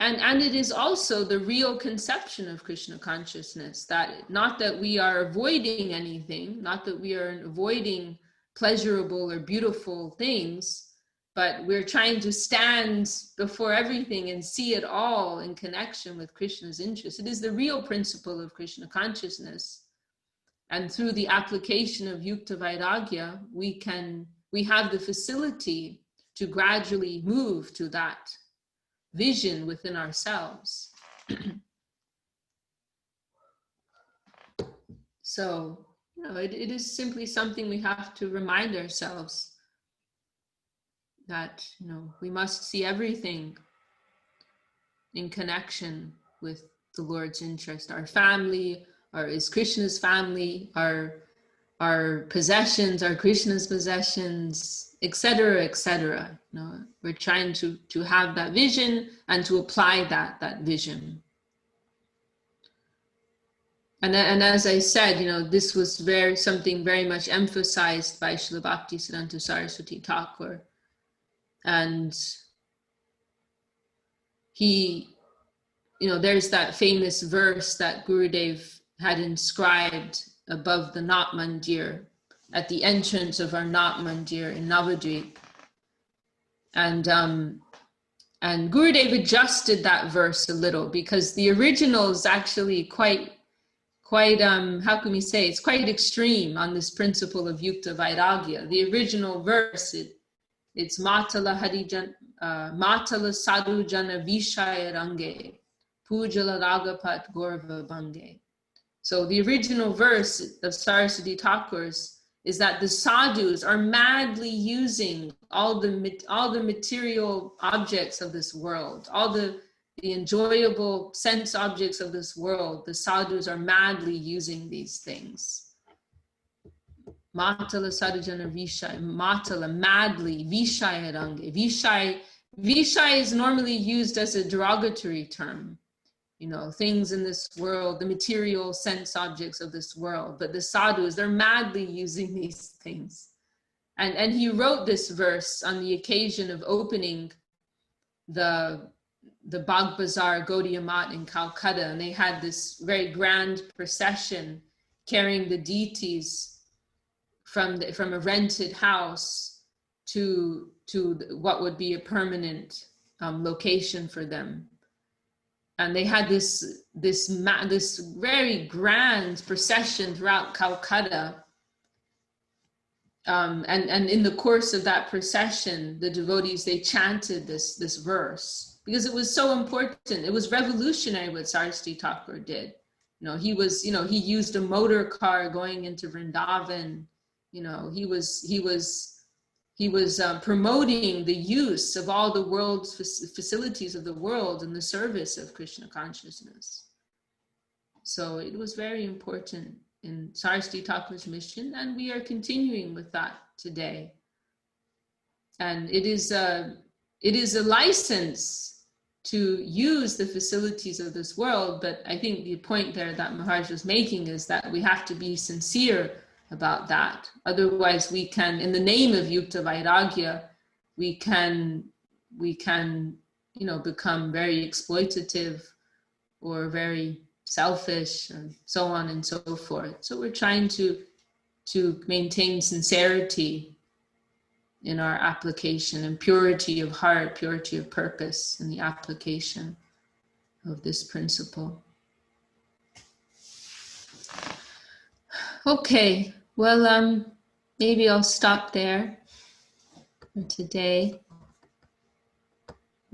And it is also the real conception of Krishna consciousness, that not that we are avoiding anything, not that we are avoiding pleasurable or beautiful things, but we're trying to stand before everything and see it all in connection with Krishna's interest. It is the real principle of Krishna consciousness. And through the application of Yukta Vairagya, we have the facility to gradually move to that vision within ourselves. So, it is simply something we have to remind ourselves, that we must see everything in connection with the Lord's interest. Our family is Krishna's family, our possessions are Krishna's possessions, etc., etc. We're trying to have that vision and to apply that vision. And as I said, this was something very much emphasized by Srila Bhaktisiddhanta Saraswati Thakur. And there's that famous verse that Gurudev had inscribed above the Nat Mandir, at the entrance of our Nat Mandir in Navadvip. And Gurudev adjusted that verse a little, because the original is actually quite how can we say, it's quite extreme on this principle of Yukta Vairagya. The original verse, it's Matala Sadhu Jana Vishaya Range, Pujala Ragapat Gaurava Bange. So the original verse of Saraswati Thakur's is that the sadhus are madly using all the material objects of this world, all the enjoyable sense objects of this world. The sadhus are madly using these things. Matala sadhujana vishaya, matala, madly, vishaya range. Vishaya is normally used as a derogatory term. Things in this world, the material sense objects of this world. But the sadhus, they're madly using these things. And he wrote this verse on the occasion of opening the Bagh Bazar Gaudiya Math in Calcutta. And they had this very grand procession carrying the deities from a rented house to what would be a permanent location for them. And they had this very grand procession throughout Calcutta. and in the course of that procession, the devotees, they chanted this verse because it was so important. It was revolutionary what Saraswati Thakur did. He used a motor car going into Vrindavan. He was promoting the use of all the world's facilities of the world in the service of Krishna consciousness. So it was very important in Saraswati Thakur's mission, and we are continuing with that today. And it is a license to use the facilities of this world, but I think the point there that Maharaj was making is that we have to be sincere about that. Otherwise, we can, in the name of Yukta Vairagya, we can become very exploitative or very selfish and so on and so forth. So we're trying to maintain sincerity in our application and purity of heart, purity of purpose in the application of this principle. Okay, well, maybe I'll stop there for today.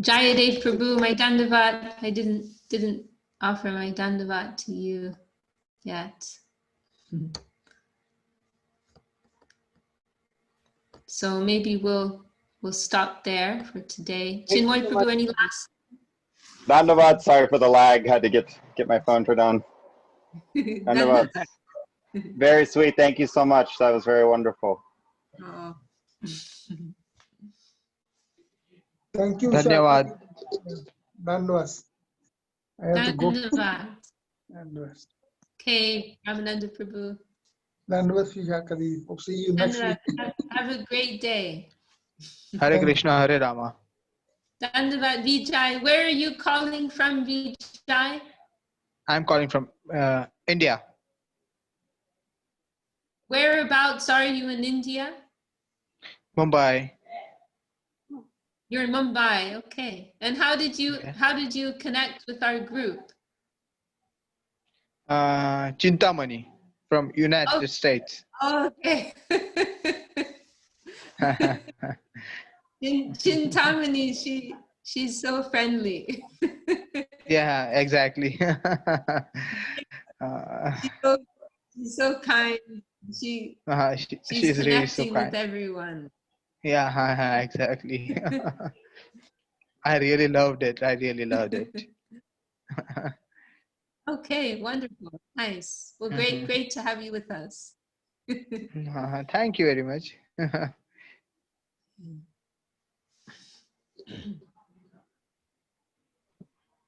Jayadev Prabhu, my Dandavat, I didn't offer my Dandavat to you yet. So maybe we'll stop there for today. Chinmoy Prabhu, any last? Dandavat, sorry for the lag. Had to get my phone turned on. Dandavat. Very sweet. Thank you so much. That was very wonderful. Oh. Thank you. Dhanyavad. Dandavas. I have to go. Dandavat. Dandavas. Okay, Ramananda Prabhu. Dandavas, Vishakha. We'll see you next week. Have a great day. Hare Krishna, Hare Rama. Dandavat, Vijay. Where are you calling from, Vijay? I'm calling from India. Whereabouts are you in India? Mumbai. You're in Mumbai, okay. And how did you connect with our group? Chintamani from United States. Okay. Chintamani, she's so friendly. Yeah, exactly. She's so kind. She's really connecting so with kind. everyone. Yeah, exactly. I really loved it. Okay, wonderful. Nice. Well, great to have you with us. Thank you very much.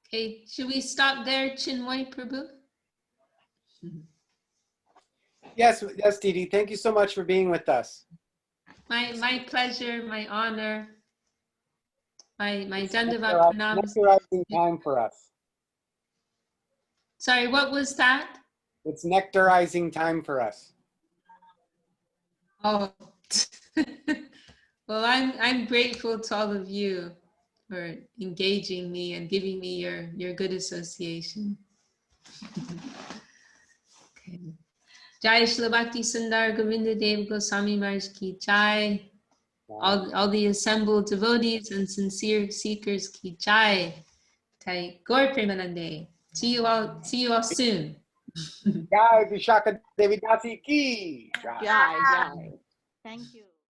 Okay, should we stop there, Chinmoy Prabhu? Yes, Didi. Thank you so much for being with us. My pleasure, my honor. My Dandavat pranams. Nectarizing time for us. Sorry, what was that? It's nectarizing time for us. Oh, well, I'm grateful to all of you for engaging me and giving me your good association. Okay. Jai Shri Bhakti Sundar Govinda Dev Goswami Maharaj ki jai. All the assembled devotees and sincere seekers ki jai. Tai Gaur Premanande. See you all soon. Jai Vishakha Devi Dasi ki. Jai. Thank you.